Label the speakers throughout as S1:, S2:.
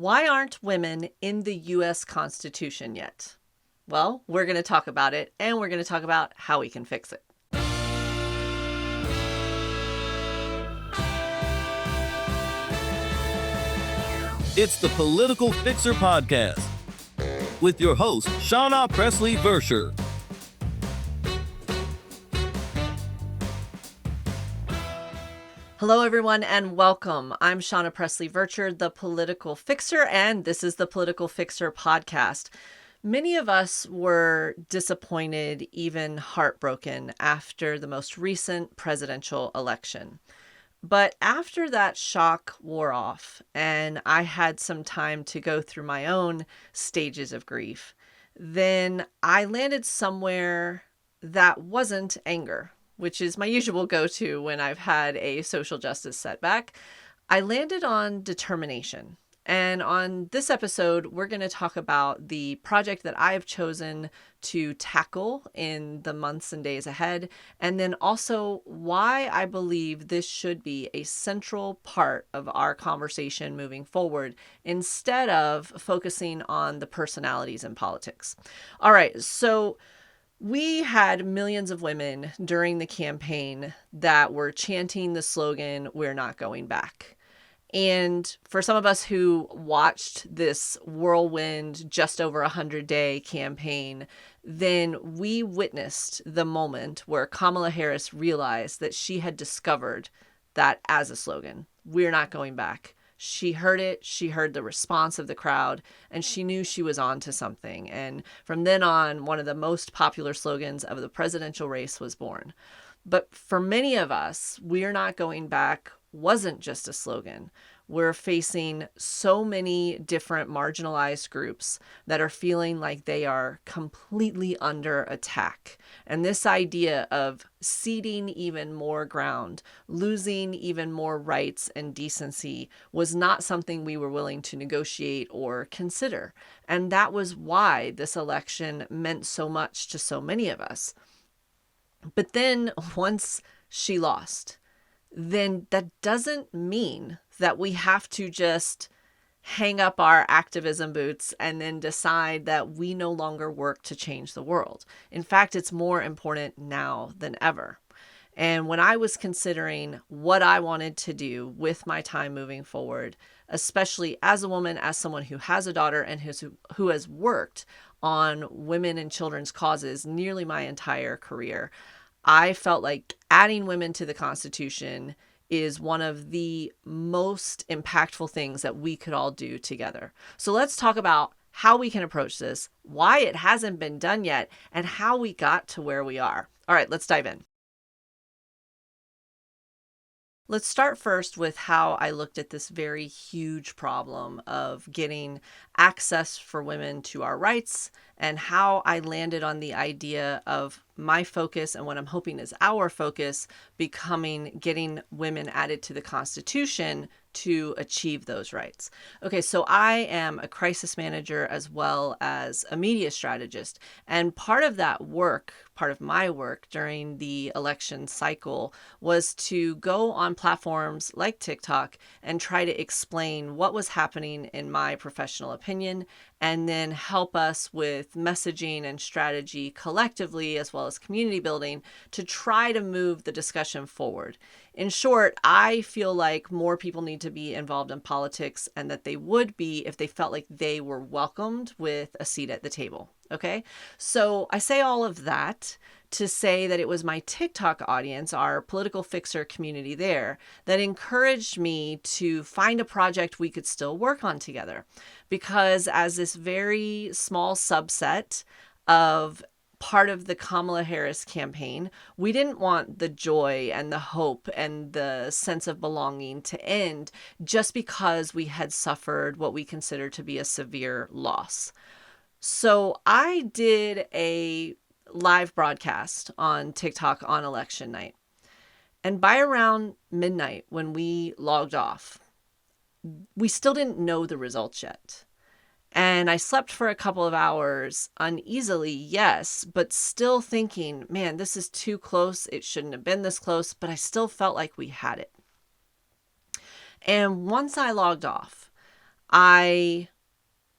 S1: Why aren't women in the U.S. Constitution yet? Well, we're going to talk about it, and we're going to talk about how we can fix it.
S2: It's the Political Fixer Podcast with your host, Shawna Presley Vercher.
S1: Hello, everyone, and welcome. I'm Shawna Presley Vercher, the Political Fixer, and this is the Political Fixer Podcast. Many of us were disappointed, even heartbroken, after the most recent presidential election. But after that shock wore off and I had some time to go through my own stages of grief, then I landed somewhere that wasn't anger, which is my usual go-to when I've had a social justice setback. I landed on determination. And on this episode, we're going to talk about the project that I have chosen to tackle in the months and days ahead, and then also why I believe this should be a central part of our conversation moving forward, instead of focusing on the personalities in politics. All right, so we had millions of women during the campaign that were chanting the slogan, "We're not going back." And for some of us who watched this whirlwind, just over 100-day campaign, then we witnessed the moment where Kamala Harris realized that she had discovered that as a slogan, "We're not going back." She heard it, she heard the response of the crowd, and she knew she was on to something. And from then on, one of the most popular slogans of the presidential race was born. But for many of us, "We're not going back" wasn't just a slogan. We're facing so many different marginalized groups that are feeling like they are completely under attack. And this idea of ceding even more ground, losing even more rights and decency was not something we were willing to negotiate or consider. And that was why this election meant so much to so many of us. But then once she lost, then that doesn't mean that we have to just hang up our activism boots and then decide that we no longer work to change the world. In fact, it's more important now than ever. And when I was considering what I wanted to do with my time moving forward, especially as a woman, as someone who has a daughter and who has worked on women and children's causes nearly my entire career, I felt like adding women to the Constitution is one of the most impactful things that we could all do together. So let's talk about how we can approach this, why it hasn't been done yet, and how we got to where we are. All right, let's dive in. Let's start first with how I looked at this very huge problem of getting access for women to our rights, and how I landed on the idea of my focus and what I'm hoping is our focus becoming getting women added to the Constitution to achieve those rights. Okay, so I am a crisis manager as well as a media strategist. And part of that work, part of my work during the election cycle, was to go on platforms like TikTok and try to explain what was happening in my professional opinion, and then help us with messaging and strategy collectively, as well as community building, to try to move the discussion forward. In short, I feel like more people need to be involved in politics, and that they would be if they felt like they were welcomed with a seat at the table. Okay, so I say all of that to say that it was my TikTok audience, our political fixer community there, that encouraged me to find a project we could still work on together. Because as this very small subset of part of the Kamala Harris campaign, we didn't want the joy and the hope and the sense of belonging to end just because we had suffered what we consider to be a severe loss. So I did a live broadcast on TikTok on election night. And by around midnight, when we logged off, we still didn't know the results yet. And I slept for a couple of hours uneasily, yes, but still thinking, man, this is too close. It shouldn't have been this close, but I still felt like we had it. And once I logged off, I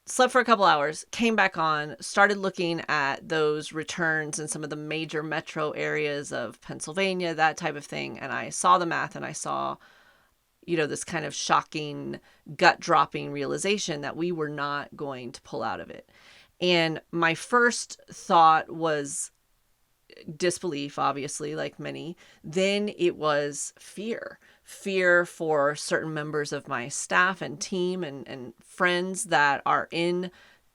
S1: slept for a couple hours, came back on, started looking at those returns in some of the major metro areas of Pennsylvania, that type of thing. And I saw the math and I saw, this kind of shocking, gut dropping realization that we were not going to pull out of it. And my first thought was disbelief, obviously, like many. Then it was fear for certain members of my staff and team and friends that are in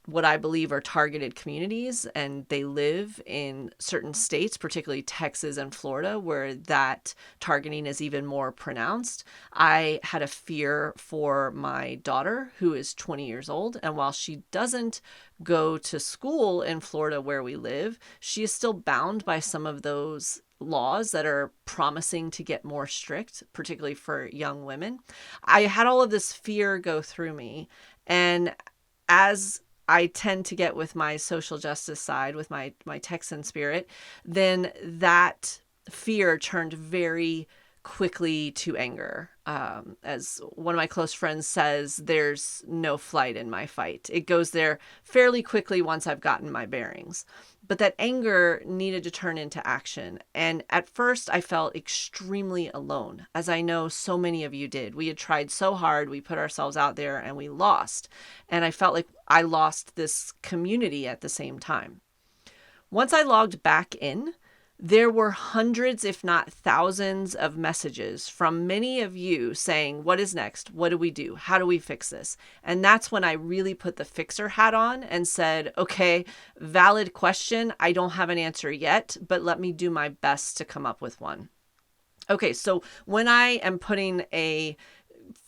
S1: what I believe are targeted communities, and they live in certain states, particularly Texas and Florida, where that targeting is even more pronounced. I had a fear for my daughter, who is 20 years old, and while she doesn't go to school in Florida where we live, she is still bound by some of those laws that are promising to get more strict, particularly for young women. I had all of this fear go through me, and as I tend to get with my social justice side, with my Texan spirit, then that fear turned very quickly to anger. As one of my close friends says, there's no flight in my fight. It goes there fairly quickly once I've gotten my bearings. But that anger needed to turn into action. And at first, I felt extremely alone, as I know so many of you did. We had tried so hard, we put ourselves out there, and we lost. And I felt like I lost this community at the same time. Once I logged back in, there were hundreds, if not thousands, of messages from many of you saying, what is next? What do we do? How do we fix this? And that's when I really put the fixer hat on and said, okay, valid question. I don't have an answer yet, but let me do my best to come up with one. Okay, so when I am putting a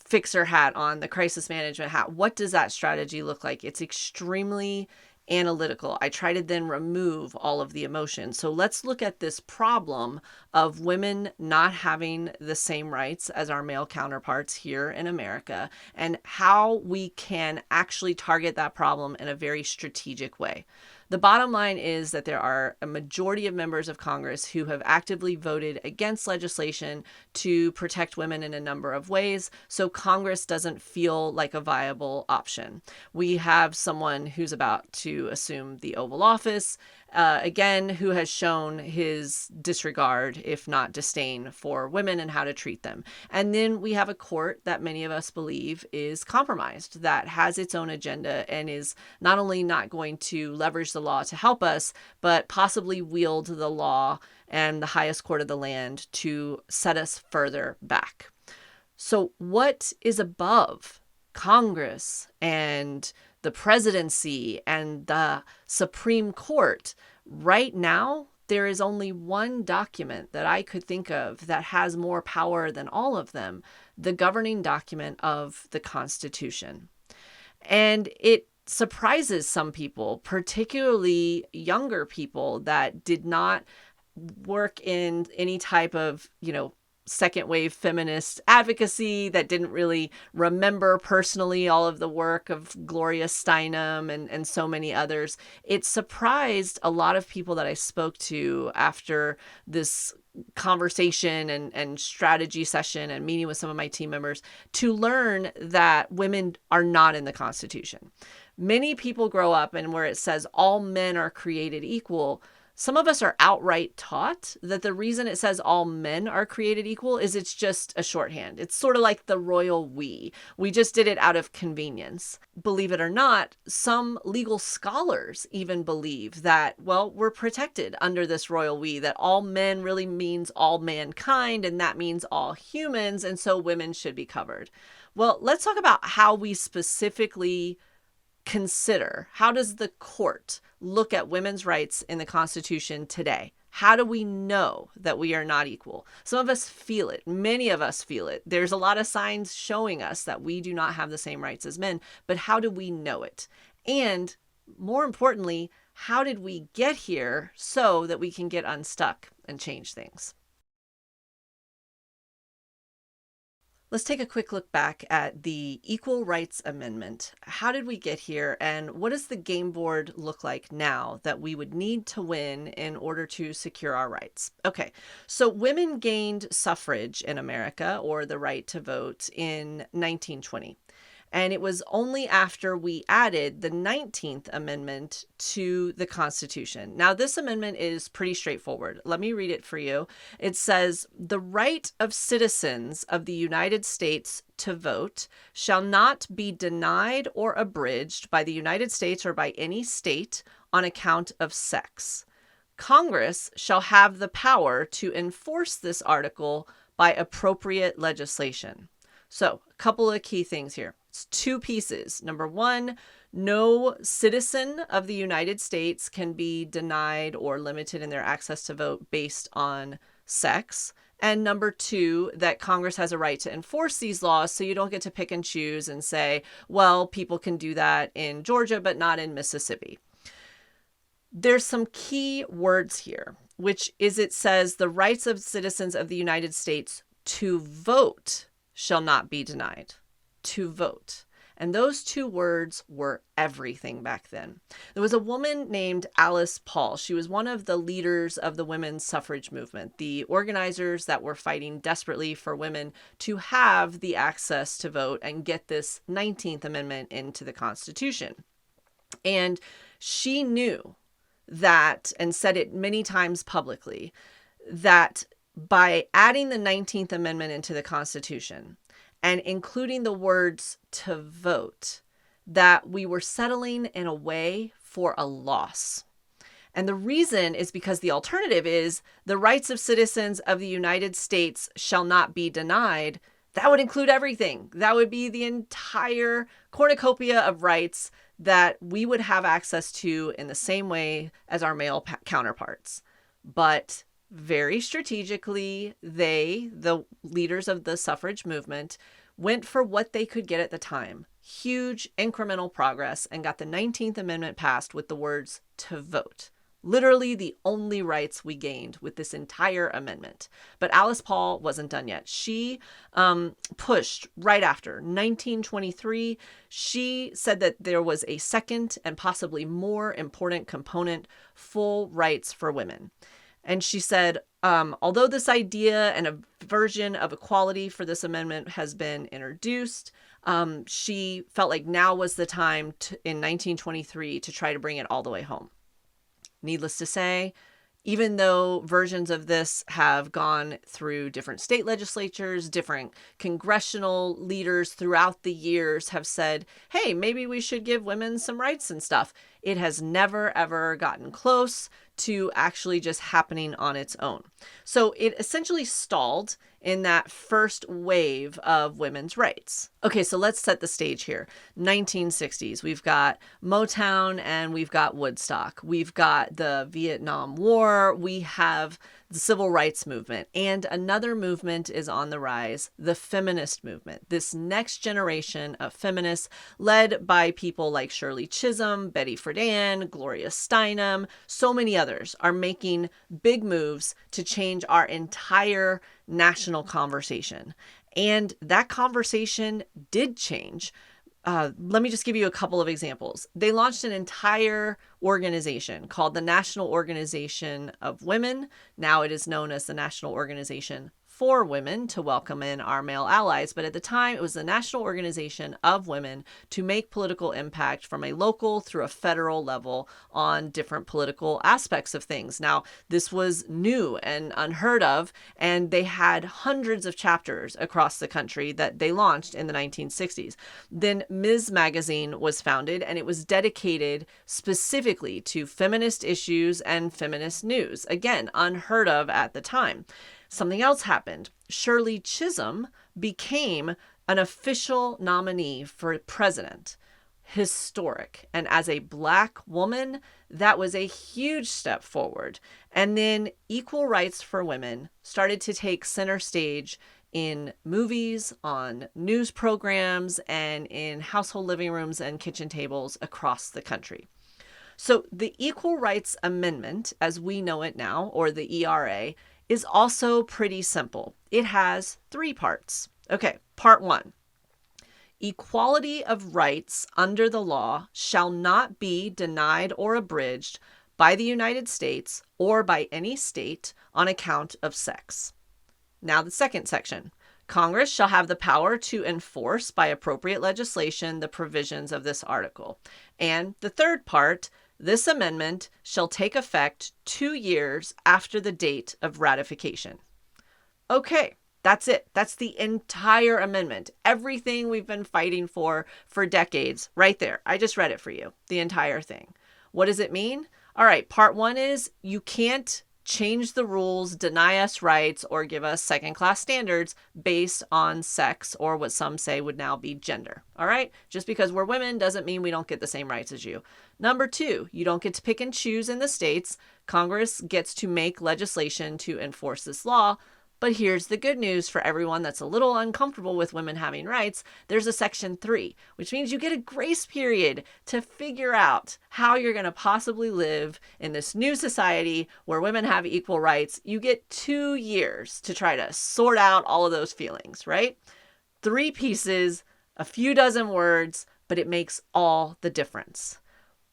S1: fixer hat on, the crisis management hat, what does that strategy look like? It's extremely analytical. I try to then remove all of the emotion. So let's look at this problem of women not having the same rights as our male counterparts here in America, and how we can actually target that problem in a very strategic way. The bottom line is that there are a majority of members of Congress who have actively voted against legislation to protect women in a number of ways, so Congress doesn't feel like a viable option. We have someone who's about to assume the Oval Office, again, who has shown his disregard, if not disdain, for women and how to treat them. And then we have a court that many of us believe is compromised, that has its own agenda and is not only not going to leverage the law to help us, but possibly wield the law and the highest court of the land to set us further back. So what is above Congress and the presidency and the Supreme Court? Right now, there is only one document that I could think of that has more power than all of them, the governing document of the Constitution. And it surprises some people, particularly younger people that did not work in any type of, second wave feminist advocacy, that didn't really remember personally all of the work of Gloria Steinem and so many others. It surprised a lot of people that I spoke to after this conversation and strategy session and meeting with some of my team members to learn that women are not in the Constitution. Many people grow up and where it says all men are created equal, some of us are outright taught that the reason it says all men are created equal is it's just a shorthand. It's sort of like the royal we. We just did it out of convenience. Believe it or not, some legal scholars even believe that, well, we're protected under this royal we, that all men really means all mankind, and that means all humans, and so women should be covered. Well, let's talk about how we specifically consider, how does the court look at women's rights in the Constitution today? How do we know that we are not equal? Some of us feel it. Many of us feel it. There's a lot of signs showing us that we do not have the same rights as men, but how do we know it? And more importantly, how did we get here so that we can get unstuck and change things? Let's take a quick look back at the Equal Rights Amendment. How did we get here, and what does the game board look like now that we would need to win in order to secure our rights? Okay, so women gained suffrage in America, or the right to vote, in 1920. And it was only after we added the 19th Amendment to the Constitution. Now, this amendment is pretty straightforward. Let me read it for you. It says, "The right of citizens of the United States to vote shall not be denied or abridged by the United States or by any state on account of sex. Congress shall have the power to enforce this article by appropriate legislation." So, a couple of key things here. It's two pieces. Number one, no citizen of the United States can be denied or limited in their access to vote based on sex. And number two, that Congress has a right to enforce these laws, so you don't get to pick and choose and say, well, people can do that in Georgia, but not in Mississippi. There's some key words here, which is it says the rights of citizens of the United States to vote shall not be denied. To vote. And those two words were everything back then. There was a woman named Alice Paul. She was one of the leaders of the women's suffrage movement, the organizers that were fighting desperately for women to have the access to vote and get this 19th Amendment into the Constitution. And she knew that, and said it many times publicly, that by adding the 19th Amendment into the Constitution and including the words to vote, that we were settling in a way for a loss. And the reason is because the alternative is the rights of citizens of the United States shall not be denied. That would include everything. That would be the entire cornucopia of rights that we would have access to in the same way as our male counterparts. But very strategically, the leaders of the suffrage movement, went for what they could get at the time. Huge incremental progress, and got the 19th Amendment passed with the words to vote. Literally the only rights we gained with this entire amendment. But Alice Paul wasn't done yet. She pushed right after 1923. She said that there was a second and possibly more important component: full rights for women. And she said, although this idea and a version of equality for this amendment has been introduced, she felt like now was the time in 1923 to try to bring it all the way home. Needless to say, even though versions of this have gone through different state legislatures, different congressional leaders throughout the years have said, hey, maybe we should give women some rights and stuff, it has never, ever gotten close to actually just happening on its own. So it essentially stalled in that first wave of women's rights. Okay, so let's set the stage here. 1960s, we've got Motown and we've got Woodstock. We've got the Vietnam War. We have the civil rights movement. And another movement is on the rise, the feminist movement. This next generation of feminists led by people like Shirley Chisholm, Betty Friedan, Gloria Steinem, so many others are making big moves to change our entire national conversation. And that conversation did change. Let me just give you a couple of examples. They launched an entire organization called the National Organization of Women. Now it is known as the National Organization for Women, to welcome in our male allies. But at the time, it was the National Organization of Women to make political impact from a local through a federal level on different political aspects of things. Now, this was new and unheard of, and they had hundreds of chapters across the country that they launched in the 1960s. Then Ms. Magazine was founded, and it was dedicated specifically to feminist issues and feminist news. Again, unheard of at the time. Something else happened. Shirley Chisholm became an official nominee for president. Historic. And as a Black woman, that was a huge step forward. And then equal rights for women started to take center stage in movies, on news programs, and in household living rooms and kitchen tables across the country. So the Equal Rights Amendment, as we know it now, or the ERA, is also pretty simple. It has 3 parts. Okay, part 1. Equality of rights under the law shall not be denied or abridged by the United States or by any state on account of sex. Now the second section. Congress shall have the power to enforce by appropriate legislation the provisions of this article. And the third part, this amendment shall take effect 2 years after the date of ratification. Okay, that's it. That's the entire amendment. Everything we've been fighting for decades, right there. I just read it for you, the entire thing. What does it mean? All right, part one is you can't change the rules, deny us rights, or give us second-class standards based on sex, or what some say would now be gender. All right? Just because we're women doesn't mean we don't get the same rights as you. Number two, you don't get to pick and choose in the states. Congress gets to make legislation to enforce this law. But here's the good news for everyone that's a little uncomfortable with women having rights. There's a Section 3, which means you get a grace period to figure out how you're going to possibly live in this new society where women have equal rights. You get 2 years to try to sort out all of those feelings, right? 3 pieces, a few dozen words, but it makes all the difference.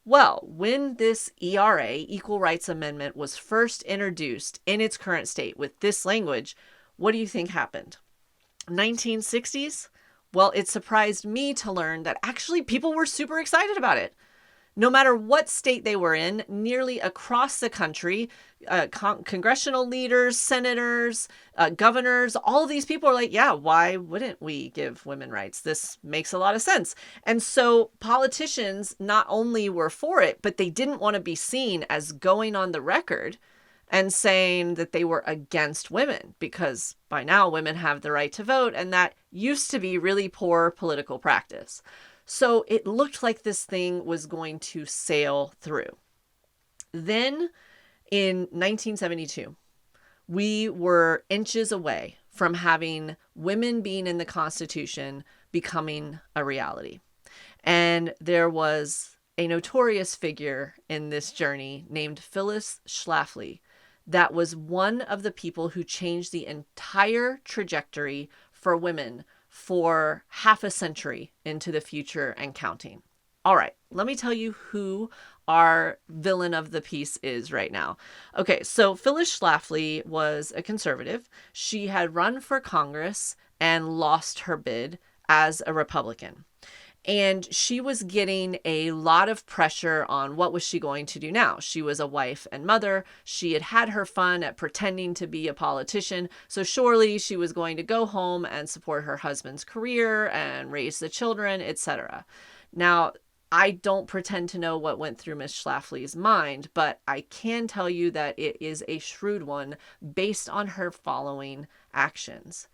S1: Well, when this ERA, Equal Rights Amendment, was first introduced in its current state with this language, what do you think happened? 1960s? Well, it surprised me to learn that actually people were super excited about it. No matter what state they were in, nearly across the country, congressional leaders, senators, governors, all of these people are like, yeah, why wouldn't we give women rights? This makes a lot of sense. And so politicians not only were for it, but they didn't want to be seen as going on the record and saying that they were against women, because by now women have the right to vote, and that used to be really poor political practice. So it looked like this thing was going to sail through. Then in 1972, we were inches away from having women being in the Constitution becoming a reality. And there was a notorious figure in this journey named Phyllis Schlafly that was one of the people who changed the entire trajectory for women for half a century into the future and counting. All right, let me tell you who our villain of the piece is right now. Okay, so Phyllis Schlafly was a conservative. She had run for Congress and lost her bid as a Republican. And she was getting a lot of pressure on what was she going to do now. She was a wife and mother. She had had her fun at pretending to be a politician. So surely she was going to go home and support her husband's career and raise the children, etc. Now, I don't pretend to know what went through Miss Schlafly's mind, but I can tell you that it is a shrewd one based on her following actions.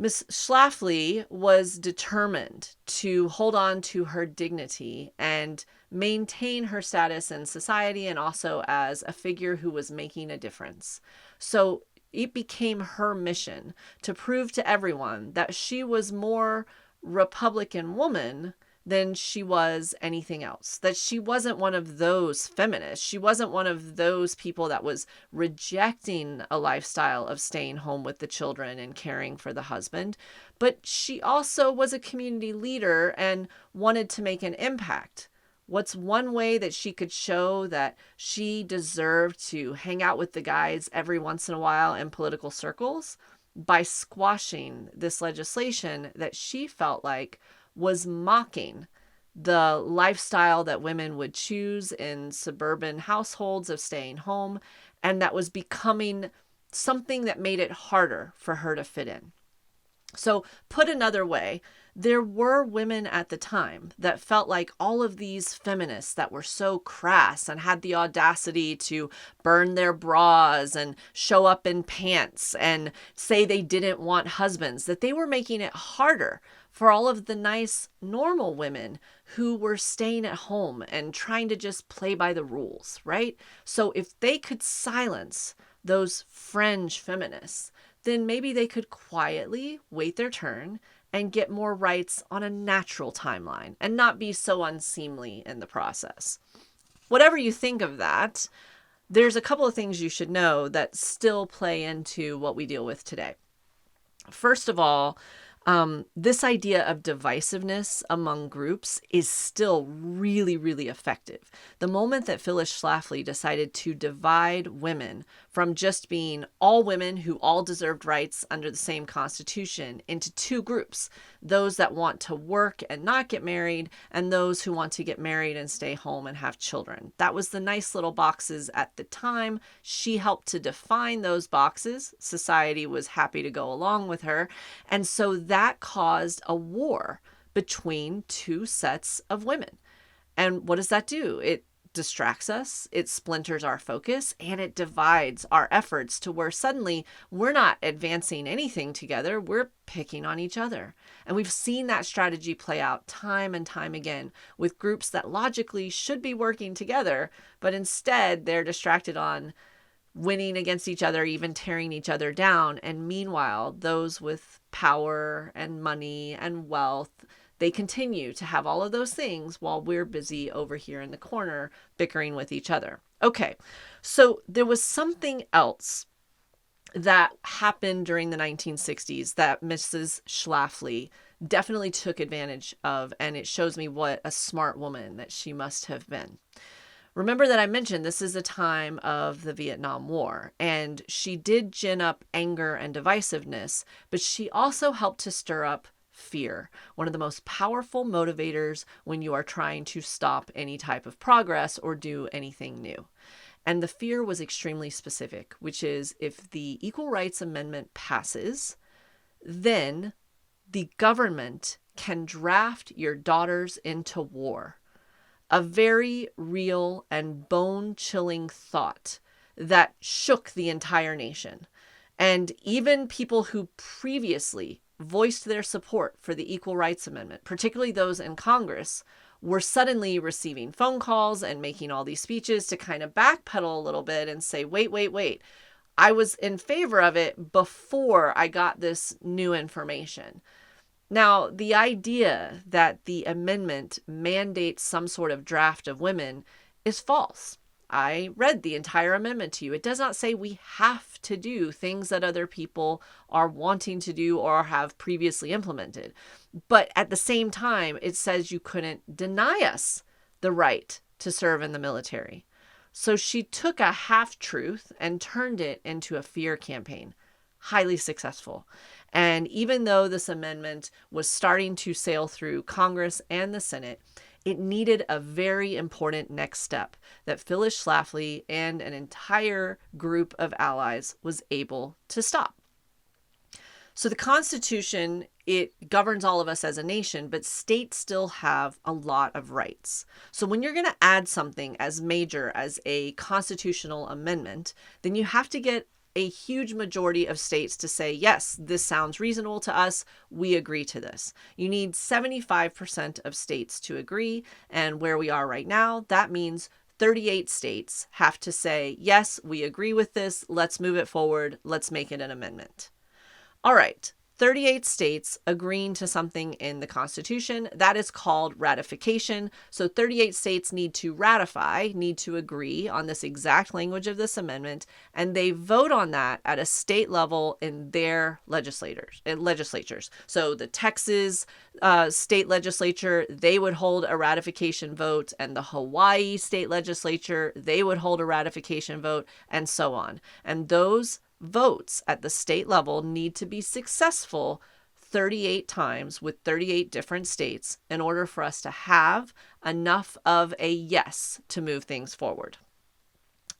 S1: Miss Schlafly was determined to hold on to her dignity and maintain her status in society and also as a figure who was making a difference. So it became her mission to prove to everyone that she was more Republican woman than she was anything else. That she wasn't one of those feminists. She wasn't one of those people that was rejecting a lifestyle of staying home with the children and caring for the husband. But she also was a community leader and wanted to make an impact. What's one way that she could show that she deserved to hang out with the guys every once in a while in political circles? By squashing this legislation that she felt like was mocking the lifestyle that women would choose in suburban households of staying home, and that was becoming something that made it harder for her to fit in. So put another way, there were women at the time that felt like all of these feminists that were so crass and had the audacity to burn their bras and show up in pants and say they didn't want husbands, that they were making it harder for all of the nice, normal women who were staying at home and trying to just play by the rules, right? So if they could silence those fringe feminists, then maybe they could quietly wait their turn and get more rights on a natural timeline and not be so unseemly in the process. Whatever you think of that, there's a couple of things you should know that still play into what we deal with today. First of all, This idea of divisiveness among groups is still really, really effective. The moment that Phyllis Schlafly decided to divide women from just being all women who all deserved rights under the same constitution into two groups, those that want to work and not get married, and those who want to get married and stay home and have children. That was the nice little boxes at the time. She helped to define those boxes. Society was happy to go along with her. And so that caused a war between two sets of women. And what does that do? It distracts us, it splinters our focus, and it divides our efforts to where suddenly we're not advancing anything together, we're picking on each other. And we've seen that strategy play out time and time again with groups that logically should be working together, but instead they're distracted on winning against each other, even tearing each other down. And meanwhile, those with power and money and wealth, they continue to have all of those things while we're busy over here in the corner bickering with each other. Okay, so there was something else that happened during the 1960s that Mrs. Schlafly definitely took advantage of, and it shows me what a smart woman that she must have been. Remember that I mentioned this is a time of the Vietnam War, and she did gin up anger and divisiveness, but she also helped to stir up fear, one of the most powerful motivators when you are trying to stop any type of progress or do anything new. And the fear was extremely specific, which is if the Equal Rights Amendment passes, then the government can draft your daughters into war. A very real and bone-chilling thought that shook the entire nation. And even people who previously voiced their support for the Equal Rights Amendment, particularly those in Congress, were suddenly receiving phone calls and making all these speeches to kind of backpedal a little bit and say, wait. I was in favor of it before I got this new information. Now, the idea that the amendment mandates some sort of draft of women is false. I read the entire amendment to you. It does not say we have to do things that other people are wanting to do or have previously implemented. But at the same time, it says you couldn't deny us the right to serve in the military. So she took a half-truth and turned it into a fear campaign. Highly successful. And even though this amendment was starting to sail through Congress and the Senate, it needed a very important next step that Phyllis Schlafly and an entire group of allies was able to stop. So the Constitution, it governs all of us as a nation, but states still have a lot of rights. So when you're going to add something as major as a constitutional amendment, then you have to get a huge majority of states to say, yes, this sounds reasonable to us. We agree to this. You need 75% of states to agree. And where we are right now, that means 38 states have to say, yes, we agree with this. Let's move it forward. Let's make it an amendment. All right. 38 states agreeing to something in the Constitution. That is called ratification. So 38 states need to ratify, need to agree on this exact language of this amendment, and they vote on that at a state level in their legislatures. So the Texas state legislature, they would hold a ratification vote, and the Hawaii state legislature, they would hold a ratification vote, and so on. And those votes at the state level need to be successful 38 times with 38 different states in order for us to have enough of a yes to move things forward.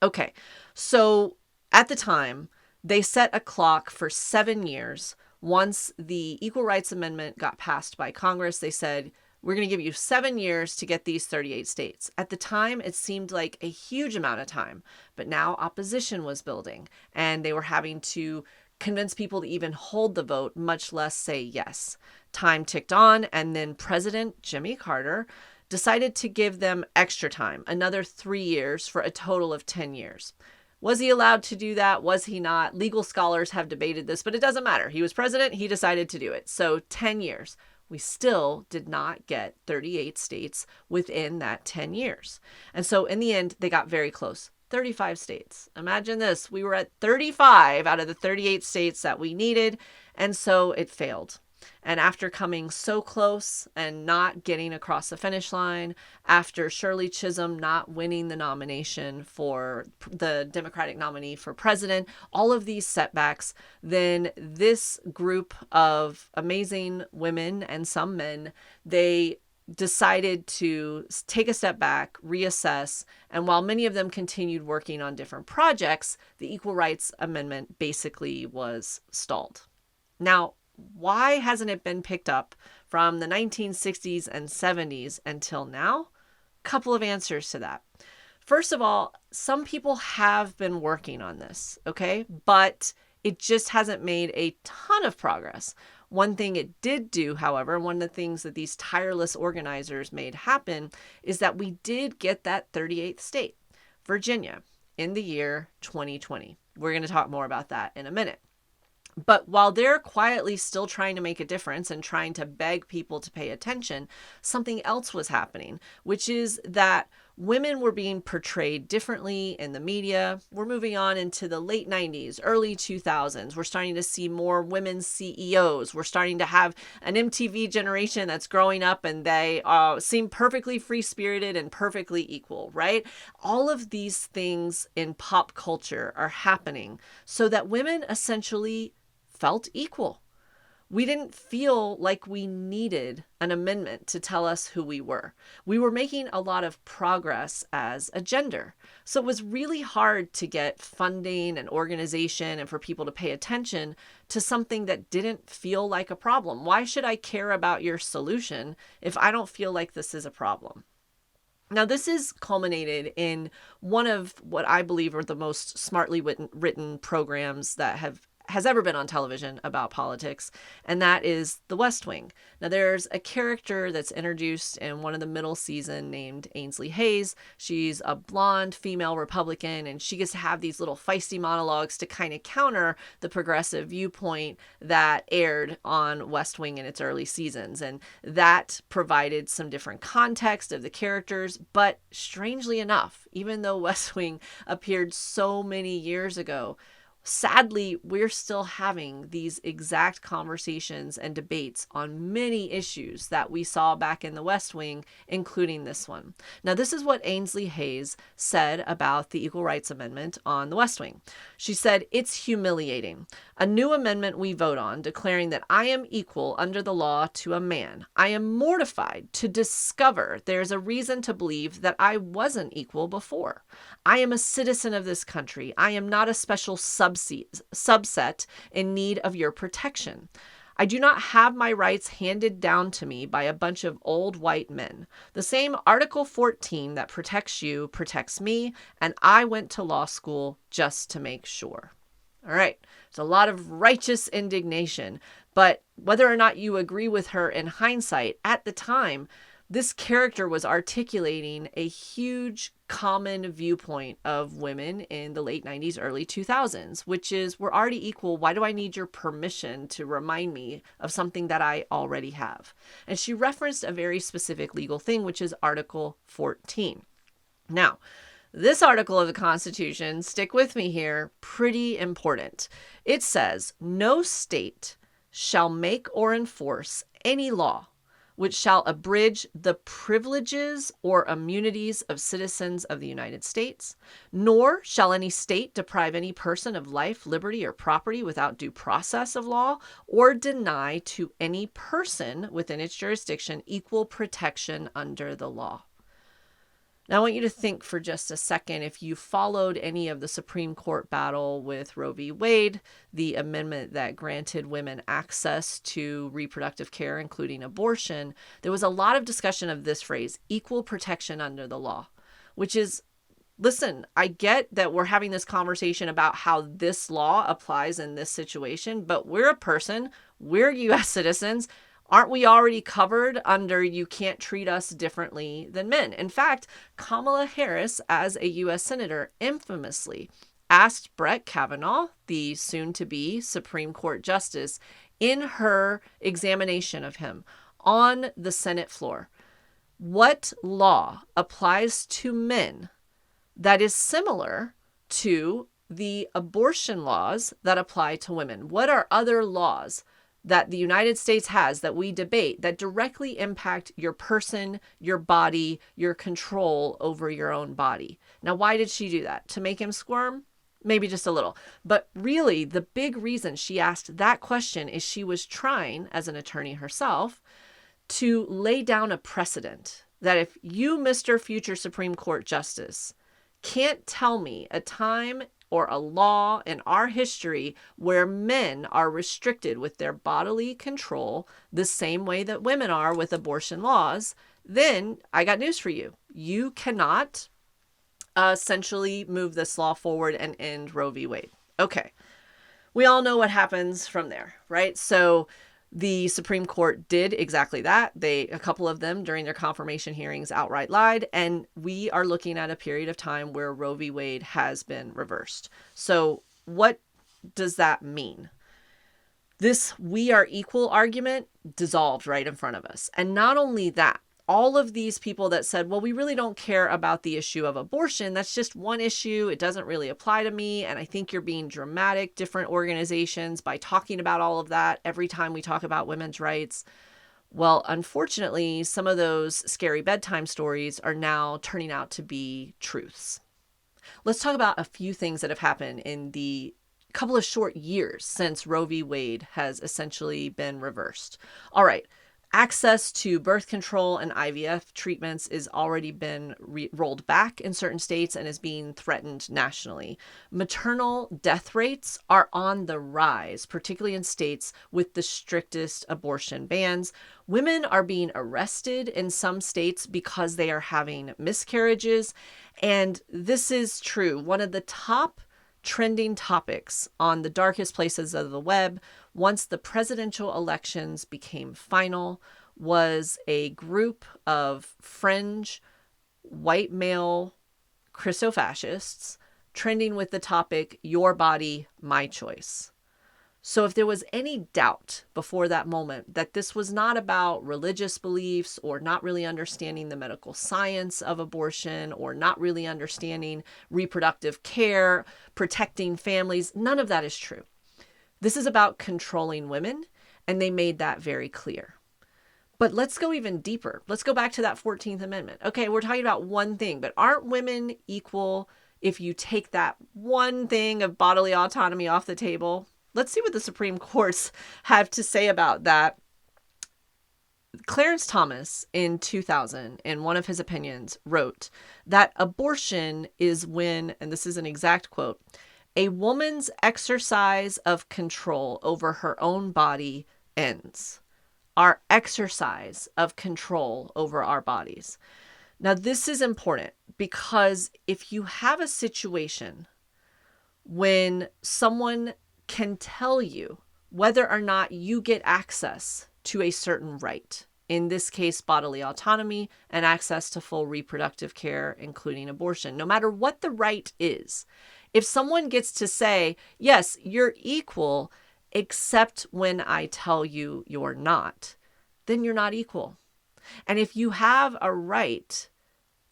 S1: Okay, so at the time, they set a clock for 7 years. Once the Equal Rights Amendment got passed by Congress, they said, we're going to give you 7 years to get these 38 states. At the time, it seemed like a huge amount of time, but now opposition was building, and they were having to convince people to even hold the vote, much less say yes. Time ticked on, and then President Jimmy Carter decided to give them extra time, another 3 years for a total of 10 years. Was he allowed to do that? Was he not? Legal scholars have debated this, but it doesn't matter. He was president. He decided to do it. So 10 years. We still did not get 38 states within that 10 years. And so in the end, they got very close. 35 states. Imagine this. We were at 35 out of the 38 states that we needed. And so it failed. And after coming so close and not getting across the finish line, after Shirley Chisholm not winning the nomination for the Democratic nominee for president, all of these setbacks, then this group of amazing women and some men, they decided to take a step back, reassess, and while many of them continued working on different projects, the Equal Rights Amendment basically was stalled. Now, why hasn't it been picked up from the 1960s and 70s until now? Couple of answers to that. First of all, some people have been working on this, okay? But it just hasn't made a ton of progress. One thing it did do, however, one of the things that these tireless organizers made happen is that we did get that 38th state, Virginia, in the year 2020. We're going to talk more about that in a minute. But while they're quietly still trying to make a difference and trying to beg people to pay attention, something else was happening, which is that women were being portrayed differently in the media. We're moving on into the late 90s, early 2000s. We're starting to see more women CEOs. We're starting to have an MTV generation that's growing up and they seem perfectly free-spirited and perfectly equal, right? All of these things in pop culture are happening so that women essentially felt equal. We didn't feel like we needed an amendment to tell us who we were. We were making a lot of progress as a gender. So it was really hard to get funding and organization and for people to pay attention to something that didn't feel like a problem. Why should I care about your solution if I don't feel like this is a problem? Now, this is culminated in one of what I believe are the most smartly written programs that has ever been on television about politics, and that is The West Wing. Now, there's a character that's introduced in one of the middle season named Ainsley Hayes. She's a blonde female Republican, and she gets to have these little feisty monologues to kind of counter the progressive viewpoint that aired on West Wing in its early seasons. And that provided some different context of the characters, but strangely enough, even though West Wing appeared so many years ago, sadly, we're still having these exact conversations and debates on many issues that we saw back in the West Wing, including this one. Now, this is what Ainsley Hayes said about the Equal Rights Amendment on the West Wing. She said, "It's humiliating. A new amendment we vote on declaring that I am equal under the law to a man. I am mortified to discover there's a reason to believe that I wasn't equal before. I am a citizen of this country. I am not a special subset in need of your protection. I do not have my rights handed down to me by a bunch of old white men. The same Article 14 that protects you protects me, and I went to law school just to make sure." All right, there's a lot of righteous indignation, but whether or not you agree with her in hindsight, at the time, this character was articulating a huge common viewpoint of women in the late 90s, early 2000s, which is, we're already equal. Why do I need your permission to remind me of something that I already have? And she referenced a very specific legal thing, which is Article 14. Now, this article of the Constitution, stick with me here, pretty important. It says, "No state shall make or enforce any law which shall abridge the privileges or immunities of citizens of the United States, nor shall any state deprive any person of life, liberty, or property without due process of law, or deny to any person within its jurisdiction equal protection under the law." Now, I want you to think for just a second, if you followed any of the Supreme Court battle with Roe v. Wade, the amendment that granted women access to reproductive care, including abortion, there was a lot of discussion of this phrase, equal protection under the law, which is, listen, I get that we're having this conversation about how this law applies in this situation, but we're a person, we're U.S. citizens. Aren't we already covered under you can't treat us differently than men? In fact, Kamala Harris, as a U.S. Senator, infamously asked Brett Kavanaugh, the soon-to-be Supreme Court Justice, in her examination of him on the Senate floor, what law applies to men that is similar to the abortion laws that apply to women? What are other laws that the United States has that we debate that directly impact your person, your body, your control over your own body. Now, why did she do that? To make him squirm? Maybe just a little. But really, the big reason she asked that question is she was trying, as an attorney herself, to lay down a precedent that if you, Mr. Future Supreme Court Justice, can't tell me a time or a law in our history where men are restricted with their bodily control the same way that women are with abortion laws, then I got news for you. You cannot essentially move this law forward and end Roe v. Wade. Okay. We all know what happens from there, right? So the Supreme Court did exactly that. A couple of them during their confirmation hearings outright lied, and we are looking at a period of time where Roe v. Wade has been reversed. So what does that mean? This "we are equal" argument dissolved right in front of us. And not only that, all of these people that said, well, we really don't care about the issue of abortion. That's just one issue. It doesn't really apply to me. And I think you're being dramatic, different organizations, by talking about all of that every time we talk about women's rights. Well, unfortunately, some of those scary bedtime stories are now turning out to be truths. Let's talk about a few things that have happened in the couple of short years since Roe v. Wade has essentially been reversed. All right. Access to birth control and IVF treatments is already been rolled back in certain states and is being threatened nationally. Maternal death rates are on the rise, particularly in states with the strictest abortion bans. Women are being arrested in some states because they are having miscarriages. And this is true. One of the top trending topics on the darkest places of the web once the presidential elections became final was a group of fringe white male Christofascists trending with the topic "Your body, my choice." So if there was any doubt before that moment that this was not about religious beliefs or not really understanding the medical science of abortion or not really understanding reproductive care, protecting families, none of that is true. This is about controlling women, and they made that very clear. But let's go even deeper. Let's go back to that 14th Amendment. Okay, we're talking about one thing, but aren't women equal if you take that one thing of bodily autonomy off the table? Let's see what the Supreme Courts have to say about that. Clarence Thomas in 2000, in one of his opinions, wrote that abortion is when, and this is an exact quote, "a woman's exercise of control over her own body ends." Our exercise of control over our bodies. Now, this is important because if you have a situation when someone can tell you whether or not you get access to a certain right, in this case, bodily autonomy and access to full reproductive care, including abortion, no matter what the right is, if someone gets to say, yes, you're equal, except when I tell you you're not, then you're not equal. And if you have a right,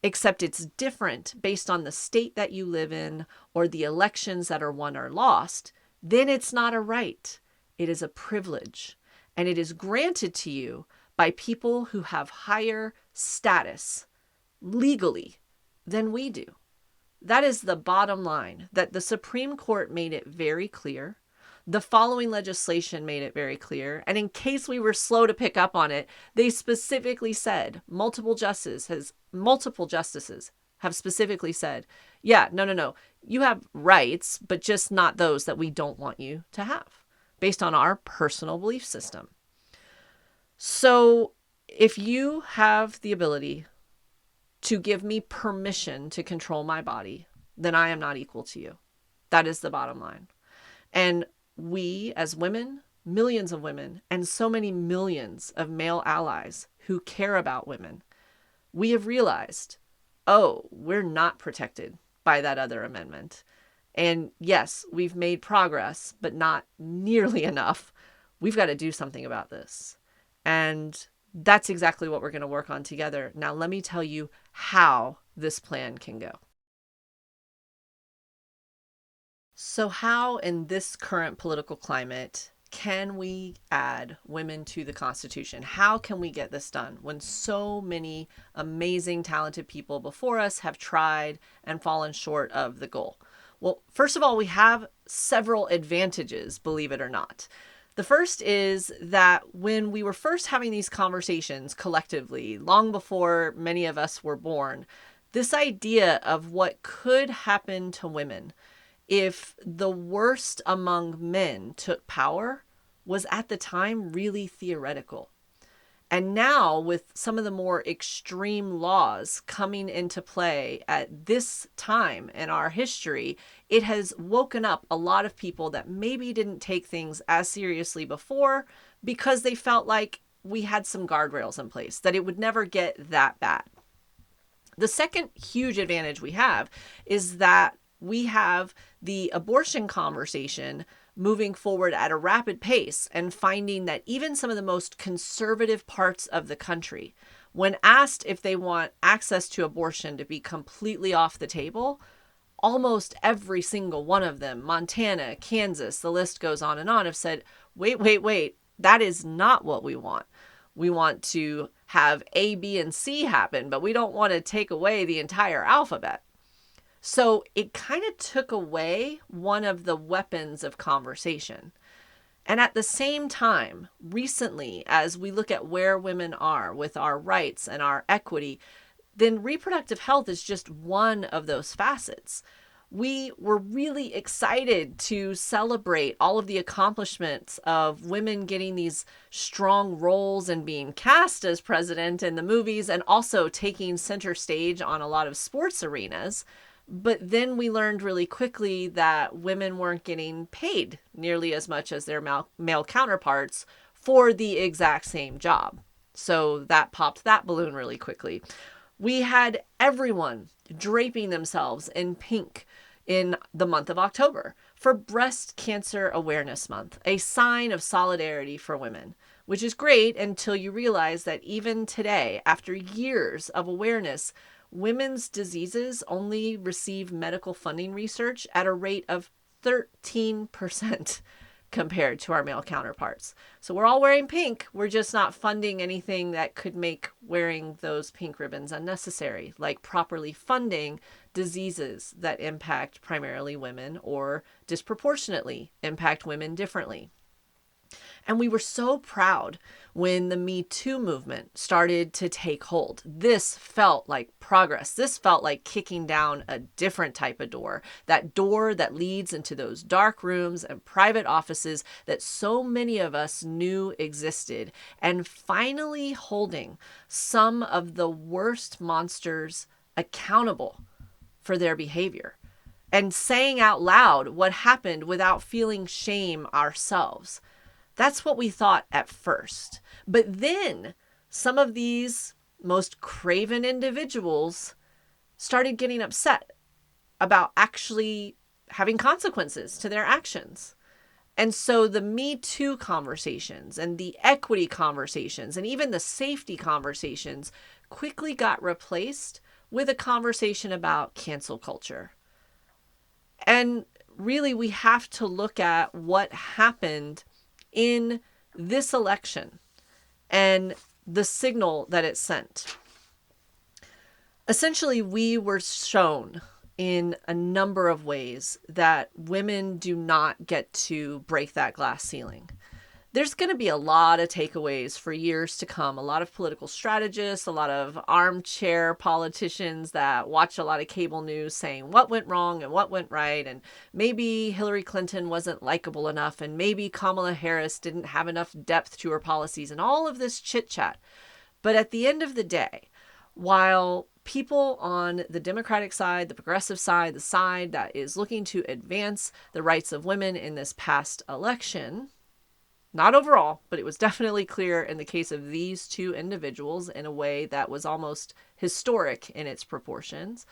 S1: except it's different based on the state that you live in or the elections that are won or lost, then it's not a right. It is a privilege. And it is granted to you by people who have higher status legally than we do. That is the bottom line, that the Supreme Court made it very clear. The following legislation made it very clear. And in case we were slow to pick up on it, they specifically said, multiple justices have specifically said, yeah, no. You have rights, but just not those that we don't want you to have based on our personal belief system. So if you have the ability to give me permission to control my body, then I am not equal to you. That is the bottom line. And we as women, millions of women, and so many millions of male allies who care about women, we have realized, oh, we're not protected by that other amendment. And yes, we've made progress, but not nearly enough. We've got to do something about this. And that's exactly what we're going to work on together. Now, let me tell you how this plan can go. So how, in this current political climate, can we add women to the Constitution? How can we get this done when so many amazing, talented people before us have tried and fallen short of the goal? Well, first of all, we have several advantages, believe it or not. The first is that when we were first having these conversations collectively, long before many of us were born, this idea of what could happen to women if the worst among men took power was at the time really theoretical. And now, with some of the more extreme laws coming into play at this time in our history, it has woken up a lot of people that maybe didn't take things as seriously before because they felt like we had some guardrails in place, that it would never get that bad. The second huge advantage we have is that we have the abortion conversation moving forward at a rapid pace and finding that even some of the most conservative parts of the country, when asked if they want access to abortion to be completely off the table, almost every single one of them, Montana, Kansas, the list goes on, have said, wait, that is not what we want. We want to have A, B, and C happen, but we don't want to take away the entire alphabet. So it kind of took away one of the weapons of conversation. And at the same time, recently, as we look at where women are with our rights and our equity, then reproductive health is just one of those facets. We were really excited to celebrate all of the accomplishments of women getting these strong roles and being cast as president in the movies and also taking center stage on a lot of sports arenas. But then we learned really quickly that women weren't getting paid nearly as much as their male counterparts for the exact same job. So that popped that balloon really quickly. We had everyone draping themselves in pink in the month of October for Breast Cancer Awareness Month, a sign of solidarity for women, which is great until you realize that even today, after years of awareness, women's diseases only receive medical funding research at a rate of 13% compared to our male counterparts. So we're all wearing pink. We're just not funding anything that could make wearing those pink ribbons unnecessary, like properly funding diseases that impact primarily women or disproportionately impact women differently. And we were so proud when the Me Too movement started to take hold. This felt like progress. This felt like kicking down a different type of door, that door that leads into those dark rooms and private offices that so many of us knew existed, and finally holding some of the worst monsters accountable for their behavior and saying out loud what happened without feeling shame ourselves. That's what we thought at first. But then some of these most craven individuals started getting upset about actually having consequences to their actions. And so the Me Too conversations and the equity conversations and even the safety conversations quickly got replaced with a conversation about cancel culture. And really, we have to look at what happened in this election and the signal that it sent. Essentially, we were shown in a number of ways that women do not get to break that glass ceiling. There's going to be a lot of takeaways for years to come. A lot of political strategists, a lot of armchair politicians that watch a lot of cable news saying what went wrong and what went right. And maybe Hillary Clinton wasn't likable enough. And maybe Kamala Harris didn't have enough depth to her policies and all of this chit chat. But at the end of the day, while people on the Democratic side, the progressive side, the side that is looking to advance the rights of women in this past election, not overall, but it was definitely clear in the case of these two individuals in a way that was almost historic in its proportions.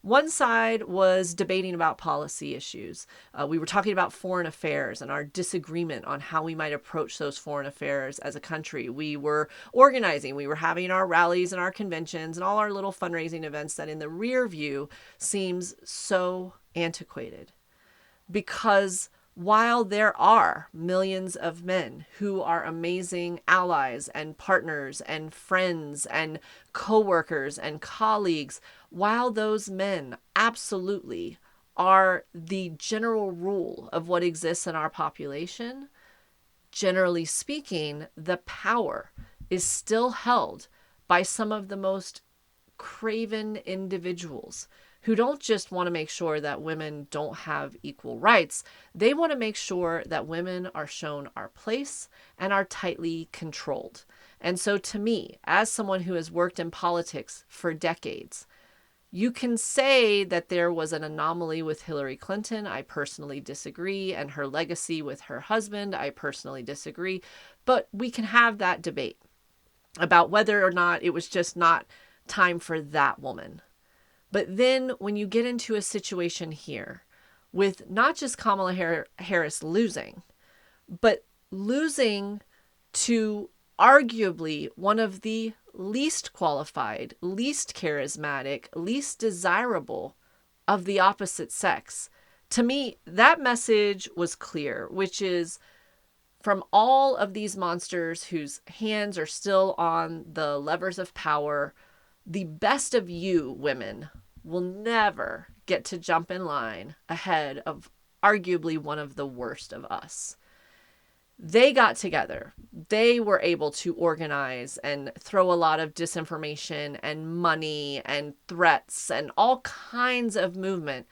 S1: One side was debating about policy issues. We were talking about foreign affairs and our disagreement on how we might approach those foreign affairs as a country. We were organizing. We were having our rallies and our conventions and all our little fundraising events that in the rear view seems so antiquated because while there are millions of men who are amazing allies and partners and friends and coworkers and colleagues, while those men absolutely are the general rule of what exists in our population, generally speaking, the power is still held by some of the most craven individuals who don't just want to make sure that women don't have equal rights. They want to make sure that women are shown our place and are tightly controlled. And so, to me, as someone who has worked in politics for decades, you can say that there was an anomaly with Hillary Clinton. I personally disagree. And her legacy with her husband, I personally disagree. But we can have that debate about whether or not it was just not time for that woman. But then when you get into a situation here with not just Kamala Harris losing, but losing to arguably one of the least qualified, least charismatic, least desirable of the opposite sex, to me, that message was clear, which is from all of these monsters whose hands are still on the levers of power, the best of you women will never get to jump in line ahead of arguably one of the worst of us. They got together. They were able to organize and throw a lot of disinformation and money and threats and all kinds of movement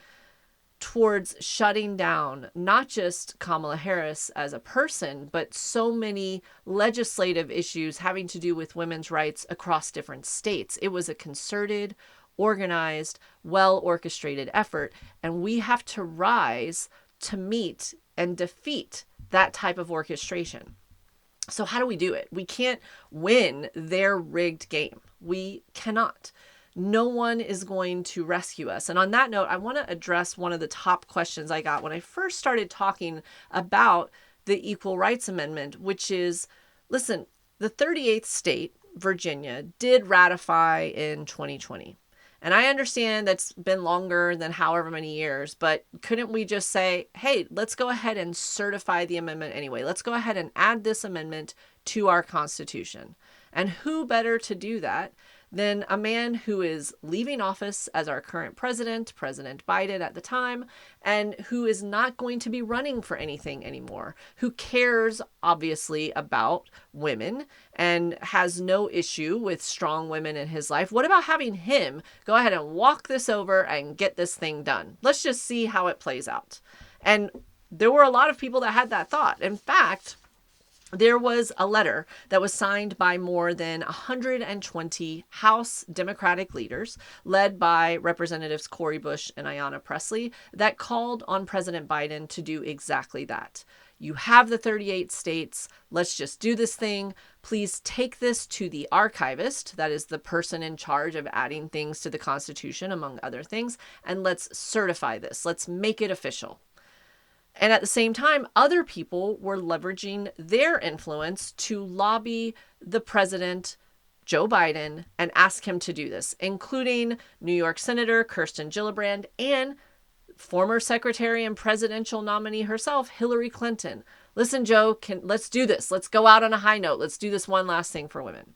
S1: towards shutting down not just Kamala Harris as a person, but so many legislative issues having to do with women's rights across different states. It was a concerted, organized, well-orchestrated effort, and we have to rise to meet and defeat that type of orchestration. So how do we do it? We can't win their rigged game. We cannot. No one is going to rescue us. And on that note, I want to address one of the top questions I got when I first started talking about the Equal Rights Amendment, which is, listen, the 38th state, Virginia, did ratify in 2020. And I understand that's been longer than however many years, but couldn't we just say, hey, let's go ahead and certify the amendment anyway. Let's go ahead and add this amendment to our Constitution. And who better to do that than a man who is leaving office as our current president, President Biden at the time, and who is not going to be running for anything anymore, who cares, obviously, about women and has no issue with strong women in his life. What about having him go ahead and walk this over and get this thing done? Let's just see how it plays out. And there were a lot of people that had that thought. In fact, there was a letter that was signed by more than 120 House Democratic leaders, led by Representatives Cori Bush and Shawna Presley, that called on President Biden to do exactly that. You have the 38 states. Let's just do this thing. Please take this to the archivist, that is the person in charge of adding things to the Constitution, among other things, and let's certify this. Let's make it official. And at the same time, other people were leveraging their influence to lobby the president, Joe Biden, and ask him to do this, including New York Senator Kirsten Gillibrand and former secretary and presidential nominee herself, Hillary Clinton. Listen, Joe, let's do this. Let's go out on a high note. Let's do this one last thing for women.